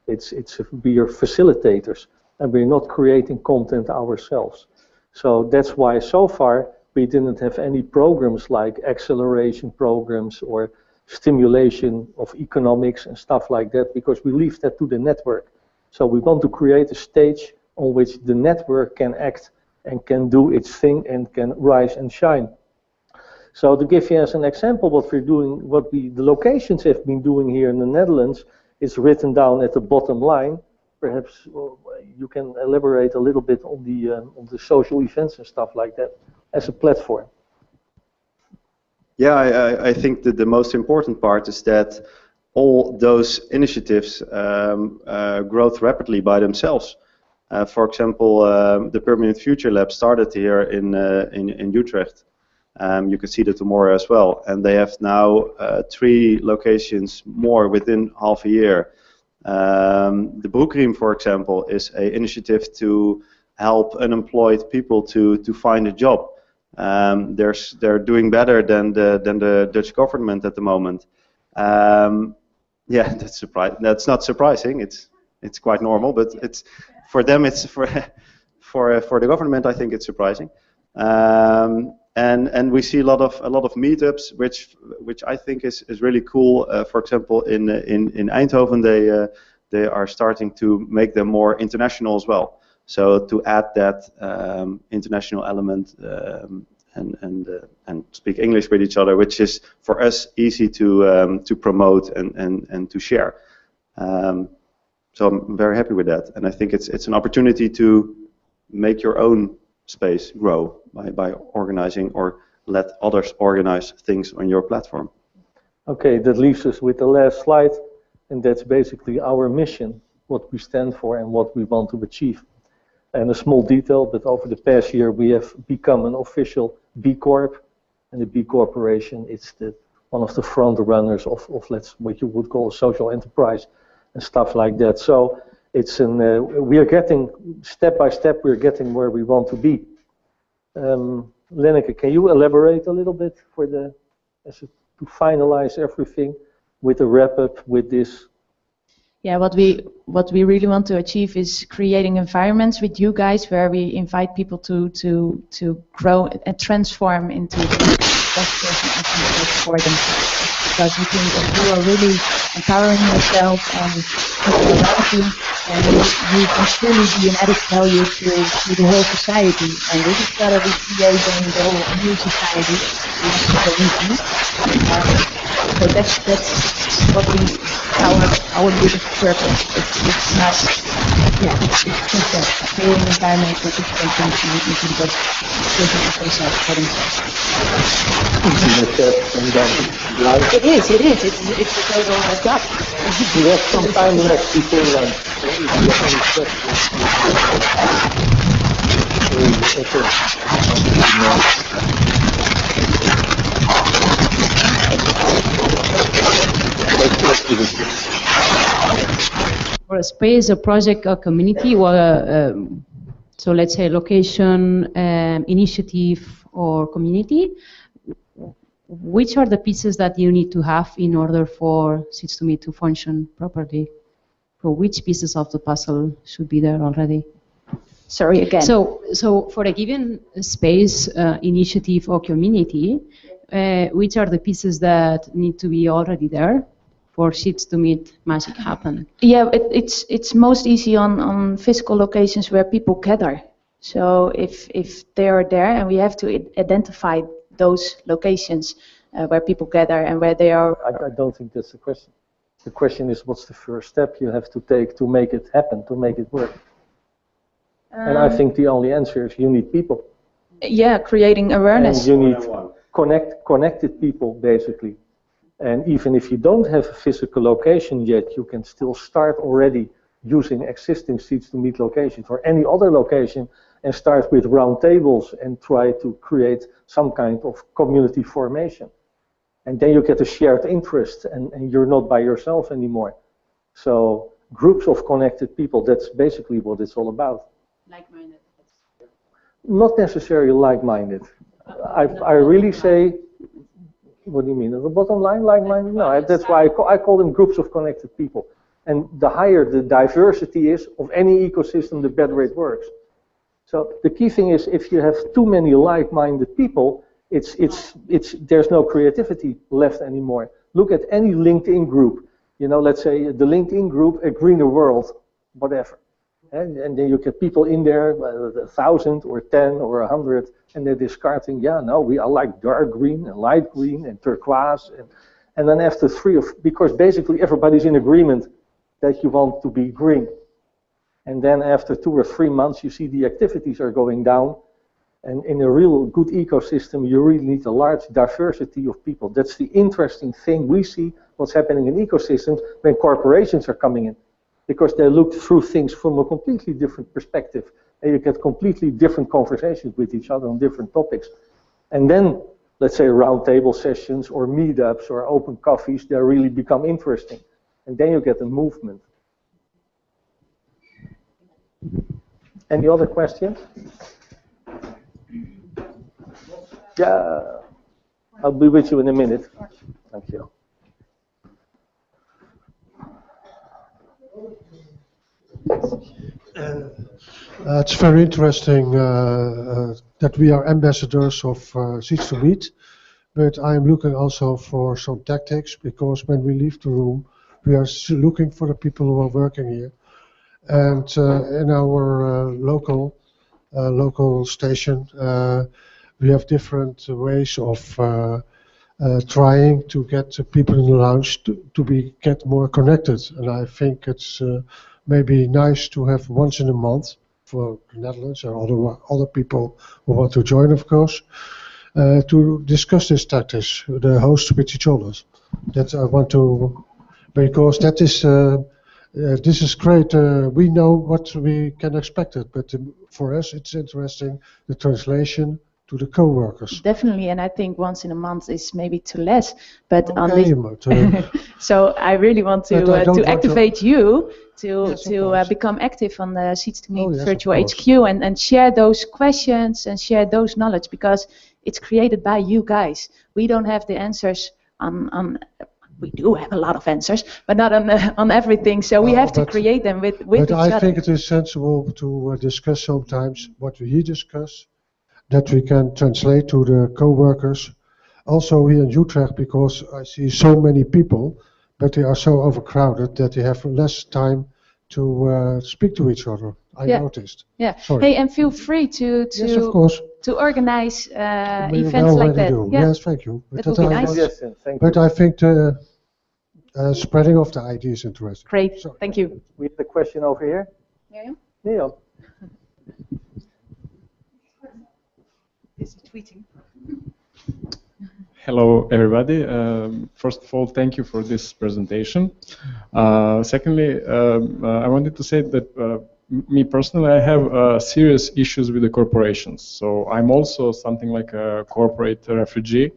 We are facilitators, and we're not creating content ourselves. So that's why so far we didn't have any programs like acceleration programs or stimulation of economics and stuff like that, because we leave that to the network. So we want to create a stage on which the network can act and can do its thing and can rise and shine. So to give you as an example what we're doing, the locations have been doing here in the Netherlands, is written down at the bottom line. Perhaps you can elaborate a little bit on the social events and stuff like that as a platform. Yeah, I think that the most important part is that all those initiatives grow rapidly by themselves. For example, the Permanent Future Lab started here in Utrecht. You can see that tomorrow as well, and they have now 3 locations more within half a year. The Broekriem, for example, is an initiative to help unemployed people to find a job. They're doing better than the Dutch government at the moment. Yeah, that's not surprising. It's quite normal, but it's for them. It's for the government. I think it's surprising. And we see a lot of meetups, which I think is really cool. For example, in Eindhoven, they are starting to make them more international as well. So to add that international element and speak English with each other, which is for us easy to promote and to share. So I'm very happy with that, and I think it's an opportunity to make your own space grow by organizing or let others organize things on your platform. Okay, that leaves us with the last slide, and that's basically our mission, what we stand for and what we want to achieve. And a small detail, but over the past year we have become an official B Corp, and the B Corporation is one of the front runners of what you would call a social enterprise and stuff like that. So it's we are getting step by step, we're getting where we want to be. Lenneke, can you elaborate a little bit to finalize everything with a wrap up with this? Yeah, what we really want to achieve is creating environments with you guys where we invite people to grow and transform into the best person for themselves. Because we think if you are really empowering yourself and people around you, and you can truly be an added value to the whole society. And this is what we create in the whole new society. So that's what our biggest purpose. It's not, it's just that creating an environment where people can contribute into the best version of themselves for themselves. It is. It's a total job. We have some time left before lunch. For a space, a project, a community, so let's say location, initiative, or community, which are the pieces that you need to have in order for Seeds2Meet to function properly? For which pieces of the puzzle should be there already? Sorry, again. So for a given space, initiative, or community, which are the pieces that need to be already there for Seeds2Meet magic happen? Yeah, it's most easy on physical locations where people gather. So if they are there, and we have to identify those locations where people gather and where they are. I don't think that's the question. The question is, what's the first step you have to take to make it happen, to make it work? And I think the only answer is you need people. Yeah, creating awareness. And you need connected people, basically. And even if you don't have a physical location yet, you can still start already using existing Seeds2Meet locations or any other location and start with round tables and try to create some kind of community formation. And then you get a shared interest and you're not by yourself anymore. So groups of connected people, that's basically what it's all about. Like-minded. Not necessarily like-minded. I really say What do you mean? At the bottom line, like-minded? No, that's why I call them groups of connected people. And the higher the diversity is of any ecosystem, the better it works. So the key thing is, if you have too many like-minded people, there's no creativity left anymore. Look at any LinkedIn group. You know, let's say the LinkedIn group, A Greener World, whatever. And then you get people in there, 1,000 or 10 or 100, and they're discarding, I like dark green and light green and turquoise. And then after because basically everybody's in agreement that you want to be green. And then after 2 or 3 months, you see the activities are going down. And in a real good ecosystem, you really need a large diversity of people. That's the interesting thing we see what's happening in ecosystems when corporations are coming in. Because they look through things from a completely different perspective. And you get completely different conversations with each other on different topics. And then, let's say, roundtable sessions or meetups or open coffees, they really become interesting. And then you get a movement. Any other questions? Yeah, I'll be with you in a minute. Thank you. It's very interesting that we are ambassadors of Seeds2Meet, but I'm looking also for some tactics, because when we leave the room, we are looking for the people who are working here. And in our local station, we have different ways of trying to get people in the lounge to get more connected. And I think it's maybe nice to have once in a month for the Netherlands or other people who want to join, of course, to discuss these tactics, the hosts with each other. That I want to, because that is, this is great. We know what we can expect it, but for us it's interesting, the translation to the co-workers. Definitely, and I think once in a month is maybe too less, but okay, so I really want to activate you to become active on the Seeds2Meet Virtual HQ and share those questions and share those knowledge, because it's created by you guys. We don't have the answers on we do have a lot of answers, but not on everything. So we have to create them with each other. But I think it is sensible to discuss sometimes what we here discuss, that we can translate to the co-workers. Also here in Utrecht, because I see so many people, but they are so overcrowded that they have less time to speak to each other. I noticed. Yeah. Sorry. Hey, and feel free to yes, of course, to organize events like that. Yeah. Yes, thank you. That would be nice. Yes, but I think the spreading of the idea is interesting. Great. Sorry. Thank you. We have a question over here. Neil. Is he tweeting? Hello, everybody. First of all, thank you for this presentation. Secondly, I wanted to say that me personally, I have serious issues with the corporations. So I'm also something like a corporate refugee.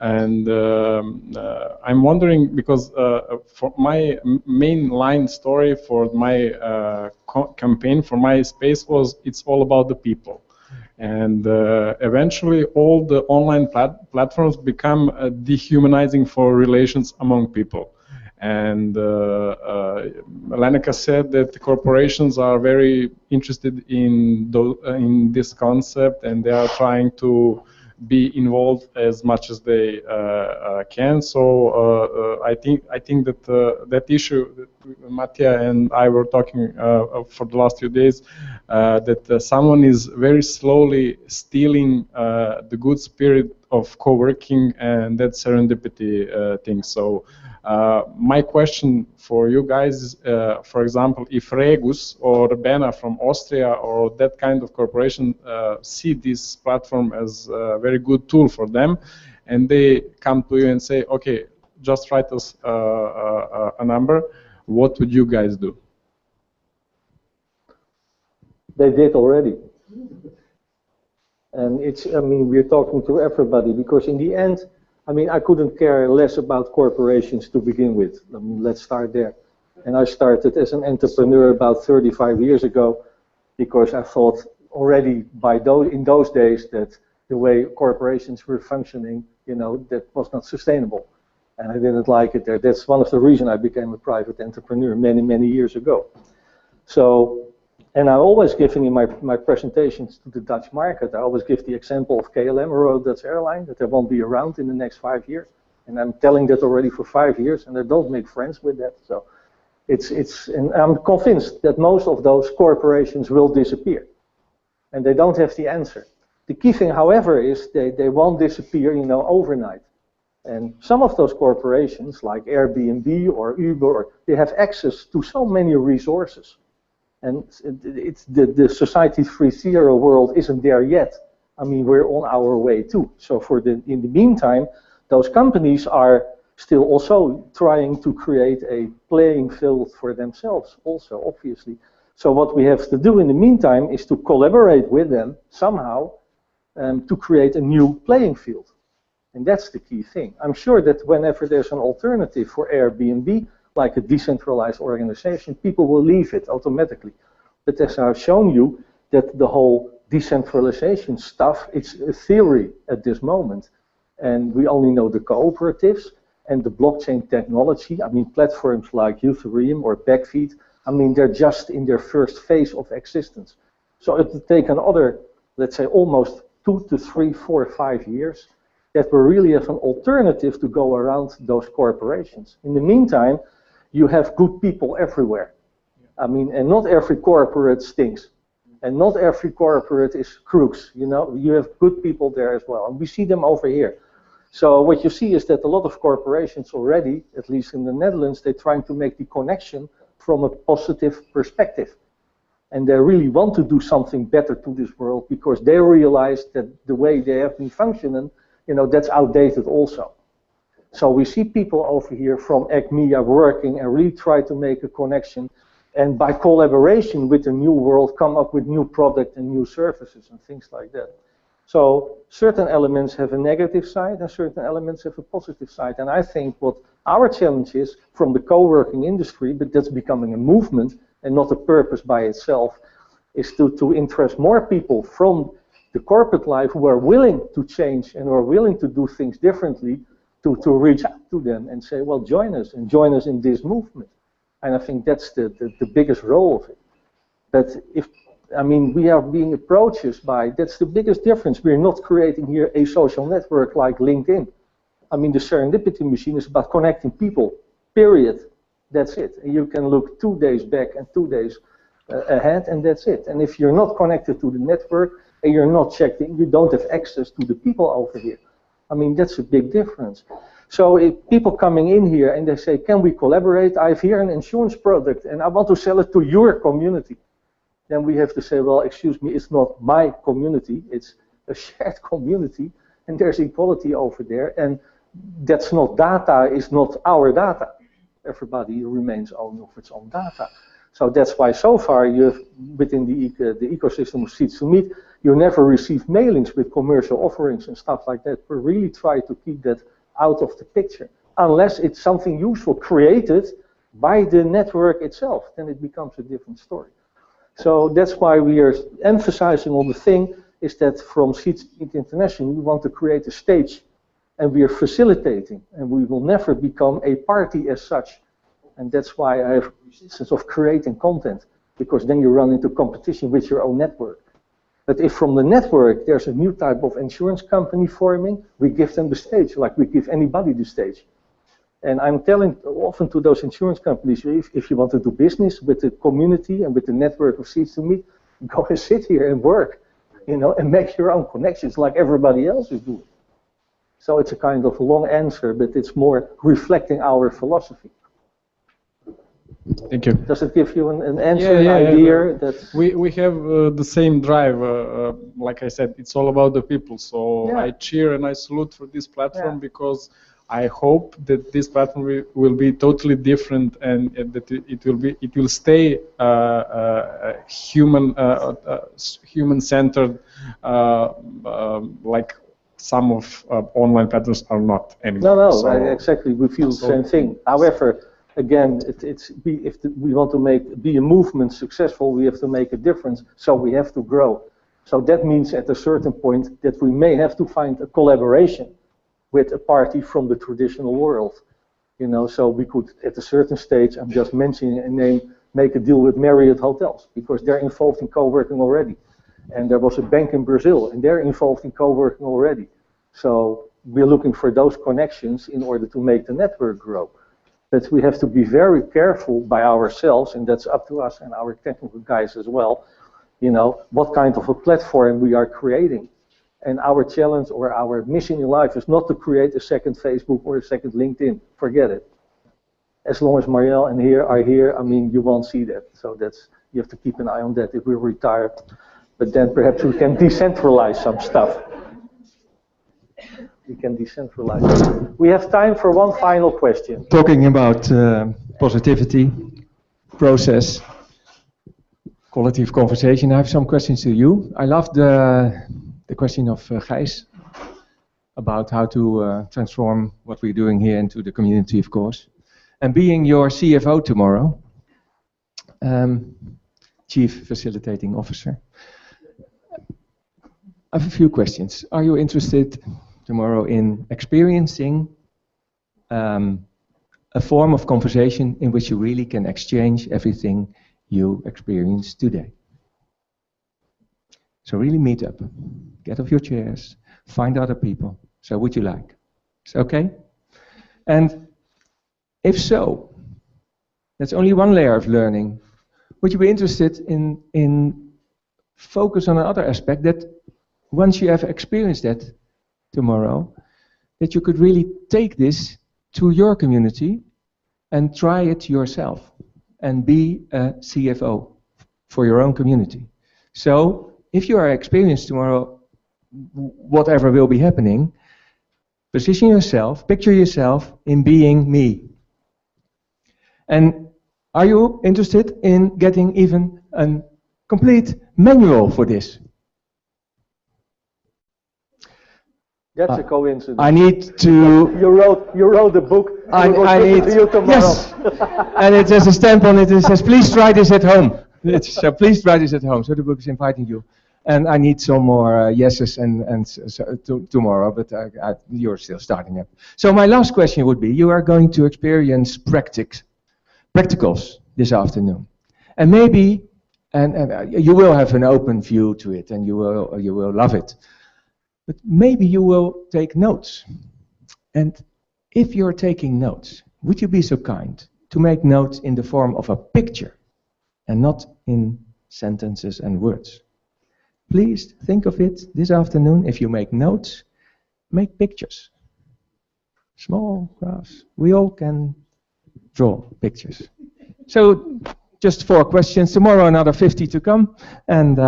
And I'm wondering, because for my mainline story for my campaign for my space was, it's all about the people. And eventually all the online platforms become dehumanizing for relations among people. And Lenneke said that the corporations are very interested in this concept, and they are trying to be involved as much as they can. So I think that that issue that Mattia and I were talking for the last few days, that someone is very slowly stealing the good spirit of co-working and that serendipity thing. So my question for you guys is, for example, if Regus or Bena from Austria or that kind of corporation see this platform as a very good tool for them, and they come to you and say, okay, just write us a number, what would you guys do? They did already. And it's, I mean, we're talking to everybody, because in the end, I mean, I couldn't care less about corporations to begin with. I mean, let's start there. And I started as an entrepreneur about 35 years ago, because I thought already in those days that the way corporations were functioning that was not sustainable. And I didn't like it there. That's one of the reasons I became a private entrepreneur many, many years ago. So, and I'm always giving in my presentations to the Dutch market, I always give the example of KLM, Royal Dutch Airline, that they won't be around in the next 5 years. And I'm telling that already for 5 years, and I don't make friends with that. So and I'm convinced that most of those corporations will disappear. And they don't have the answer. The key thing, however, is they won't disappear, overnight. And some of those corporations, like Airbnb or Uber, they have access to so many resources. And it's the Society 3.0 world isn't there yet. I mean, we're on our way too. So in the meantime, those companies are still also trying to create a playing field for themselves also, obviously. So what we have to do in the meantime is to collaborate with them somehow to create a new playing field. And that's the key thing. I'm sure that whenever there's an alternative for Airbnb, like a decentralized organization, people will leave it automatically. But as I've shown you, that the whole decentralization stuff, it's a theory at this moment. And we only know the cooperatives and the blockchain technology. I mean, platforms like Ethereum or Backfeed, I mean, they're just in their first phase of existence. So it will take another, let's say, almost 2 to 3, 4, 5 years that we really have an alternative to go around those corporations. In the meantime, you have good people everywhere. I mean, and not every corporate stinks. And not every corporate is crooks, You have good people there as well. And we see them over here. So what you see is that a lot of corporations already, at least in the Netherlands, they're trying to make the connection from a positive perspective. And they really want to do something better to this world because they realize that the way they have been functioning, that's outdated also. So we see people over here from ACMEA working and really try to make a connection. And by collaboration with the new world, come up with new products and new services and things like that. So certain elements have a negative side and certain elements have a positive side. And I think what our challenge is from the co-working industry, but that's becoming a movement and not a purpose by itself, is to interest more people from the corporate life who are willing to change and who are willing to do things differently to reach out to them and say, well, join us in this movement. And I think that's the biggest role of it. But we are being approached by, that's the biggest difference. We're not creating here a social network like LinkedIn. I mean, the serendipity machine is about connecting people, period. That's it. And you can look 2 days back and 2 days ahead, and that's it. And if you're not connected to the network and you're not checked in, you don't have access to the people over here. I mean, that's a big difference. So if people coming in here and they say, can we collaborate? I have here an insurance product and I want to sell it to your community. Then we have to say, well, excuse me, it's not my community, it's a shared community, and there's equality over there, and that's not data, is not our data. Everybody remains owner of its own data. So that's why so far you've, within the ecosystem of Seeds2Meet, you never receive mailings with commercial offerings and stuff like that. We really try to keep that out of the picture, unless it's something useful created by the network itself, then it becomes a different story. So that's why we are emphasizing on the thing is that from Seeds2Meet International, we want to create a stage and we are facilitating and we will never become a party as such. And that's why I have resistance of creating content, because then you run into competition with your own network. But if from the network there's a new type of insurance company forming, we give them the stage, like we give anybody the stage. And I'm telling often to those insurance companies, if you want to do business with the community and with the network of Seeds2Meet, go and sit here and work, and make your own connections like everybody else is doing. So it's a kind of long answer, but it's more reflecting our philosophy. Thank you. Does it give you an answer, an idea? Yeah. That we have the same drive. Like I said, it's all about the people. So I cheer and I salute for this platform because I hope that this platform will be totally different and that it will stay human-centered, like some of online platforms are not anymore. No, exactly. We feel the same thing. However, again, if we want to be a movement successful, we have to make a difference. So we have to grow. So that means at a certain point that we may have to find a collaboration with a party from the traditional world. You know, so we could, at a certain stage, I'm just mentioning a name, make a deal with Marriott Hotels, because they're involved in co-working already. And there was a bank in Brazil, and they're involved in co-working already. So we're looking for those connections in order to make the network grow. But we have to be very careful by ourselves, and that's up to us and our technical guys as well, you know, what kind of a platform we are creating. And our challenge or our mission in life is not to create a second Facebook or a second LinkedIn. Forget it. As long as Marielle and here are here, I mean, you won't see that. So that's, you have to keep an eye on that if we're retired. But then perhaps we can decentralize some stuff. We can decentralize. We have time for one final question. Talking about positivity, process, quality of conversation, I have some questions to you. I love the question of Gijs about how to transform what we're doing here into the community, of course. And being your CFO tomorrow, Chief Facilitating Officer, I have a few questions. Are you interested tomorrow in experiencing a form of conversation in which you really can exchange everything you experience today? So really meet up, get off your chairs, find other people. So would you like? Is okay? And if so, that's only one layer of learning. Would you be interested in focus on another aspect that once you have experienced that tomorrow, that you could really take this to your community and try it yourself and be a CFO for your own community. So if you are experienced tomorrow, whatever will be happening, position yourself, picture yourself in being me. And are you interested in getting even a complete manual for this? That's a coincidence. I need to. You wrote a book. I need. To you tomorrow. Yes. And it has a stamp on it. It says, "Please try this at home." So please try this at home. So the book is inviting you. And I need some more yeses and tomorrow, but you're still starting up. So my last question would be: you are going to experience practicals this afternoon, and maybe, and you will have an open view to it, and you will love it. But maybe you will take notes. And if you're taking notes, would you be so kind to make notes in the form of a picture and not in sentences and words? Please think of it this afternoon. If you make notes, make pictures. Small graphs. We all can draw pictures. So just 4 questions. Tomorrow another 50 to come. And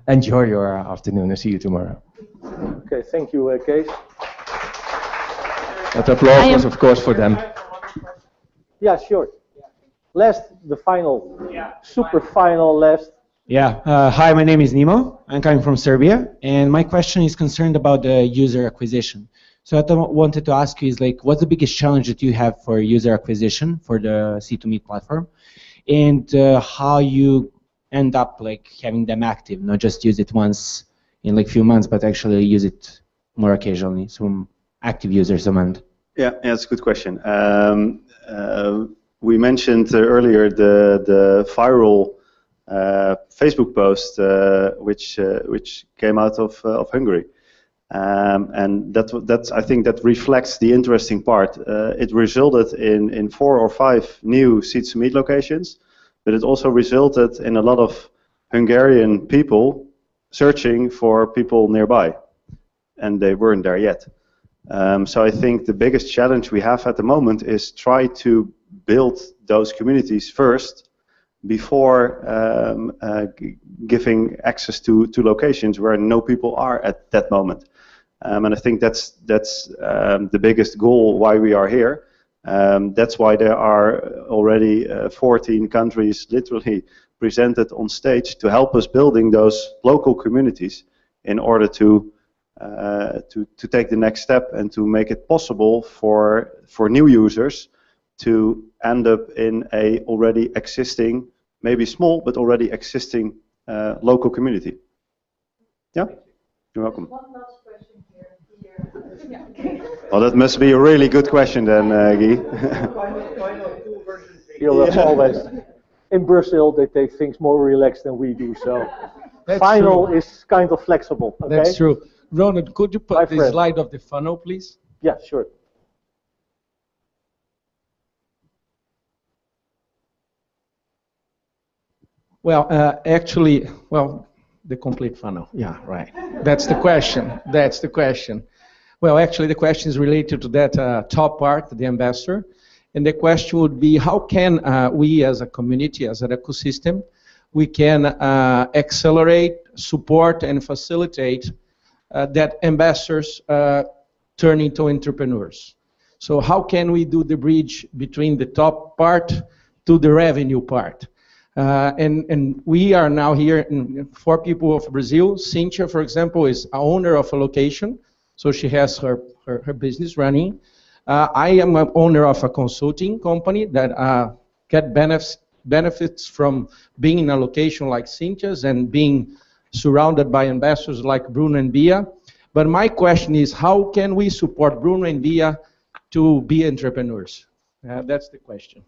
enjoy your afternoon and see you tomorrow. Okay, thank you, Kees. That applause was, of course, for them. Yeah, sure. The final, super final last. Yeah, hi, my name is Nimo. I'm coming from Serbia, and my question is concerned about the user acquisition. So what I wanted to ask you is, like, what's the biggest challenge that you have for user acquisition for the C2Me platform, and how you end up like having them active, not just use it once in like few months, but actually use it more occasionally, some active users demand. Yeah, that's a good question. We mentioned earlier the viral Facebook post which came out of Hungary, and that's I think that reflects the interesting part. It resulted in 4 or 5 new C2Me locations, but it also resulted in a lot of Hungarian people searching for people nearby, and they weren't there yet. So I think the biggest challenge we have at the moment is try to build those communities first before giving access to locations where no people are at that moment. And I think that's the biggest goal why we are here. That's why there are already 14 countries literally presented on stage to help us building those local communities in order to take the next step and to make it possible for new users to end up in a already existing, maybe small, but already existing local community. Yeah, you're welcome. One last question here. Well, that must be a really good question then, Guy. Europe always. In Brazil, they take things more relaxed than we do, so That's final true. is kind of flexible. Okay? That's true. Ronald, could you put My the friend. slide of the funnel, please? Yeah, sure. Well, actually, well, the complete funnel. Yeah, right. That's the question. That's the question. Well, actually, the question is related to that top part, the ambassador. And the question would be, how can we as a community, as an ecosystem, we can accelerate, support, and facilitate that ambassadors turn into entrepreneurs? So how can we do the bridge between the top part to the revenue part? And we are now here, 4 people of Brazil. Cynthia, for example, is a owner of a location, so she has her business running. I am an owner of a consulting company that get benefits from being in a location like Cynthia's and being surrounded by ambassadors like Bruno and Bia. But my question is, how can we support Bruno and Bia to be entrepreneurs? That's the question.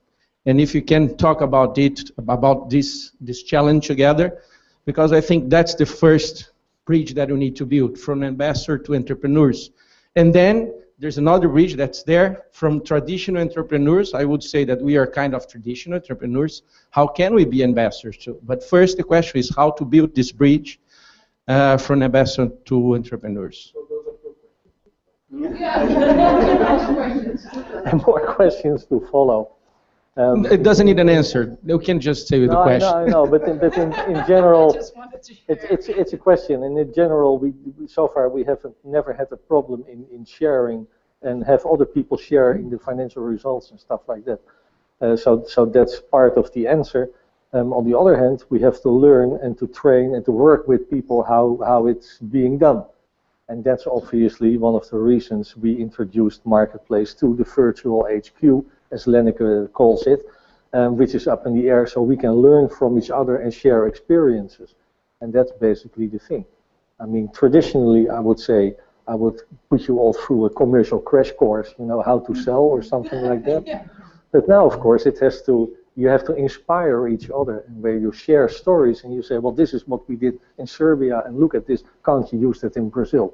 And if you can talk about it, about this challenge together, because I think that's the first bridge that we need to build, from ambassador to entrepreneurs. And then there's another bridge that's there from traditional entrepreneurs. I would say that we are kind of traditional entrepreneurs. How can we be ambassadors too? But first, the question is how to build this bridge from ambassador to entrepreneurs. And more questions to follow. It doesn't need an answer. You can just say the question. I know, but in general, it's a question. And in general, so far we haven't never had a problem in sharing and have other people share in the financial results and stuff like that. So that's part of the answer. On the other hand, we have to learn and to train and to work with people how it's being done. And that's obviously one of the reasons we introduced Marketplace to the virtual HQ, as Lenneke calls it, which is up in the air, so we can learn from each other and share experiences. And that's basically the thing. I mean, traditionally, I would say, I would put you all through a commercial crash course, you know, how to sell or something like that. But now, of course, you have to inspire each other, and where you share stories and you say, well, this is what we did in Serbia, and look at this, can't you use that in Brazil?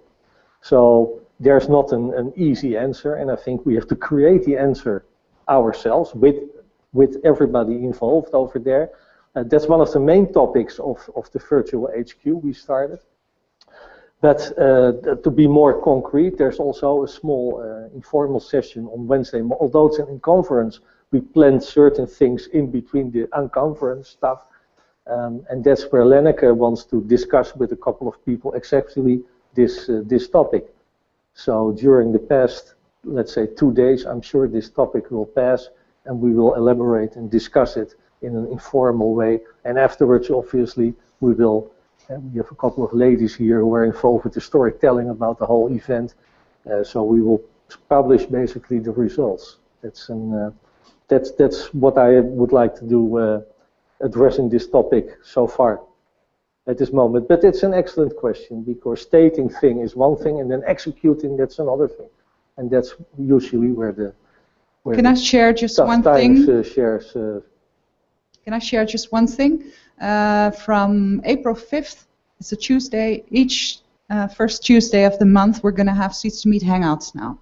So there's not an easy answer, and I think we have to create the answer ourselves with everybody involved over there. That's one of the main topics of the virtual HQ we started. But to be more concrete, there's also a small informal session on Wednesday. Although it's in conference, we planned certain things in between the unconference stuff. And that's where Lenneke wants to discuss with a couple of people exactly this topic. So during the past, let's say 2 days, I'm sure this topic will pass, and we will elaborate and discuss it in an informal way. And afterwards, obviously, we have a couple of ladies here who are involved with the storytelling about the whole event. So we will publish basically the results. That's what I would like to do addressing this topic so far at this moment. But it's an excellent question, because stating thing is one thing, and then executing, that's another thing. And that's usually where Can I share just one thing? Can I share just one thing? From April 5th, it's a Tuesday, each first Tuesday of the month, we're going to have Seats to Meet Hangouts now.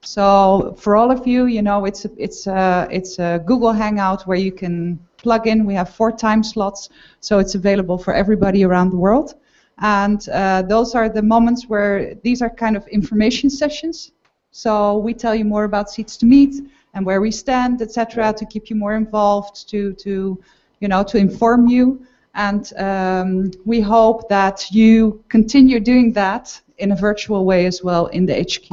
So for all of you, you know, it's a Google Hangout where you can plug in. We have 4 time slots, so it's available for everybody around the world. And those are the moments where these are kind of information sessions. So we tell you more about Seats to Meet and where we stand, etc., to keep you more involved, to inform you. And we hope that you continue doing that in a virtual way as well in the HQ.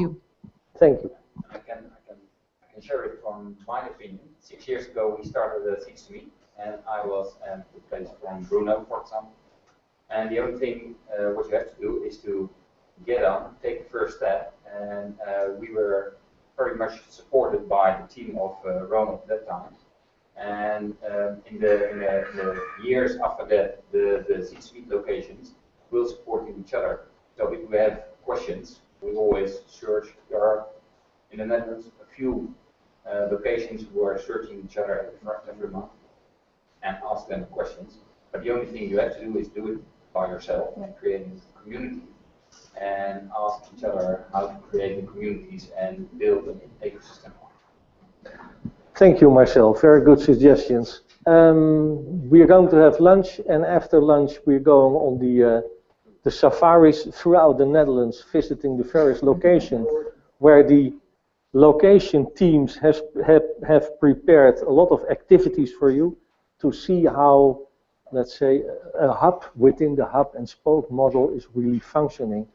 Thank you. I can share it from my opinion. 6 years ago, we started Seats to Meet, and I was replaced from Bruno, for example. And the only thing what you have to do is to get on, take the first step, and we were very much supported by the team of Ronald at that time. And in the years after that, the Seats to Meet locations will support each other. So if we have questions, We always search. There are in the Netherlands a few locations who are searching each other every month and ask them questions. But the only thing you have to do is do it by yourself and create a community and ask each other how to create the communities and build an ecosystem. Thank you, Marcel. Very good suggestions. We are going to have lunch, and after lunch we're going on the safaris throughout the Netherlands, visiting the various locations where the location teams have prepared a lot of activities for you to see how, let's say, a hub within the hub and spoke model is really functioning.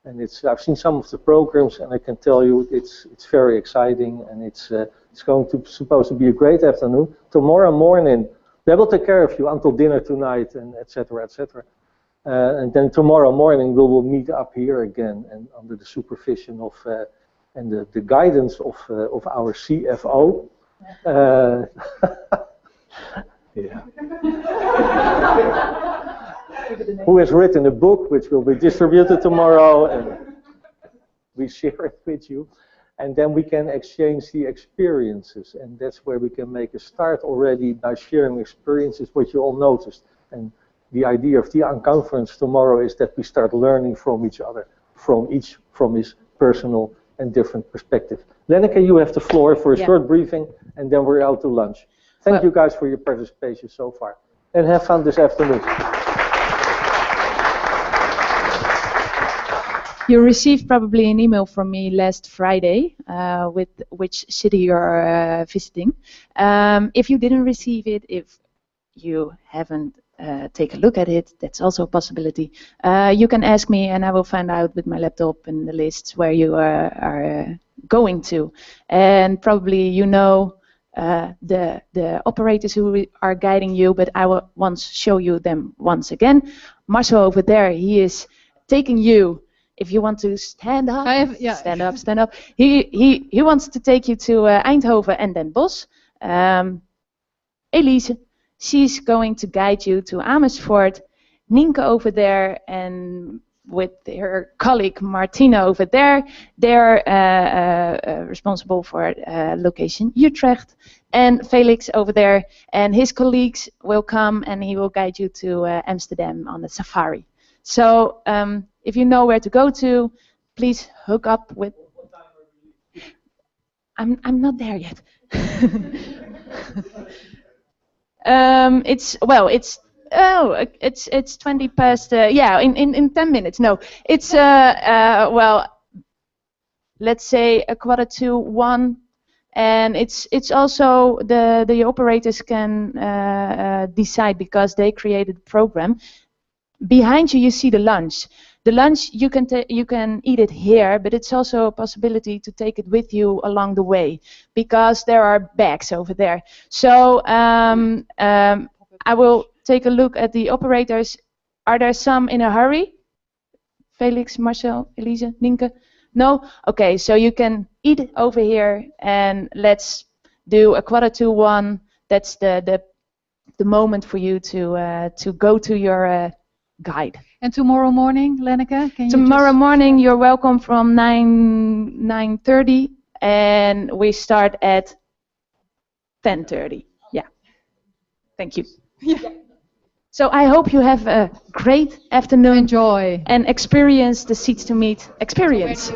And I've seen some of the programs, and I can tell you it's very exciting, and it's supposed to be a great afternoon. Tomorrow morning, they will take care of you until dinner tonight, and etc. etc. And then tomorrow morning we will meet up here again, and under the supervision of and the guidance of our CFO. Yeah. Who has written a book which will be distributed tomorrow, and we share it with you. And then we can exchange the experiences, and that's where we can make a start already by sharing experiences, what you all noticed. And the idea of the conference tomorrow is that we start learning from each other, from his personal and different perspective. Lenneke, you have the floor for a short briefing, and then we're out to lunch. Thank you guys for your participation so far, and have fun this afternoon. You received probably an email from me last Friday with which city you're visiting. If you didn't receive it, if you haven't take a look at it, that's also a possibility. You can ask me and I will find out with my laptop and the lists where you are going to. And probably you know the operators who are guiding you, but I will once show you them once again. Marcel over there, he is taking you. If you want to stand up, stand up, stand up. He wants to take you to Eindhoven and Den Bosch. Elise, she's going to guide you to Amersfoort. Nienke over there and with her colleague Martina over there, they're responsible for location Utrecht. And Felix over there and his colleagues will come and he will guide you to Amsterdam on the safari. So if you know where to go to, please hook up with. I'm not there yet. It's 20 past. Yeah, in 10 minutes. No, it's well, let's say 1:45, and it's also the operators can decide because they created the program. Behind you, you see the lunch. The lunch you can eat it here, but it's also a possibility to take it with you along the way because there are bags over there. So I will take a look at the operators. Are there some in a hurry? Felix, Marcel, Elise, Nienke? No? Okay, so you can eat it over here and let's do 1:45. That's the moment for you to go to your guide. And tomorrow morning, Lenneke, can you Tomorrow morning, you're welcome from 9:30, and we start at 10:30. Yeah. Thank you. Yeah. So I hope you have a great afternoon. Enjoy. And experience the Seats to Meet experience.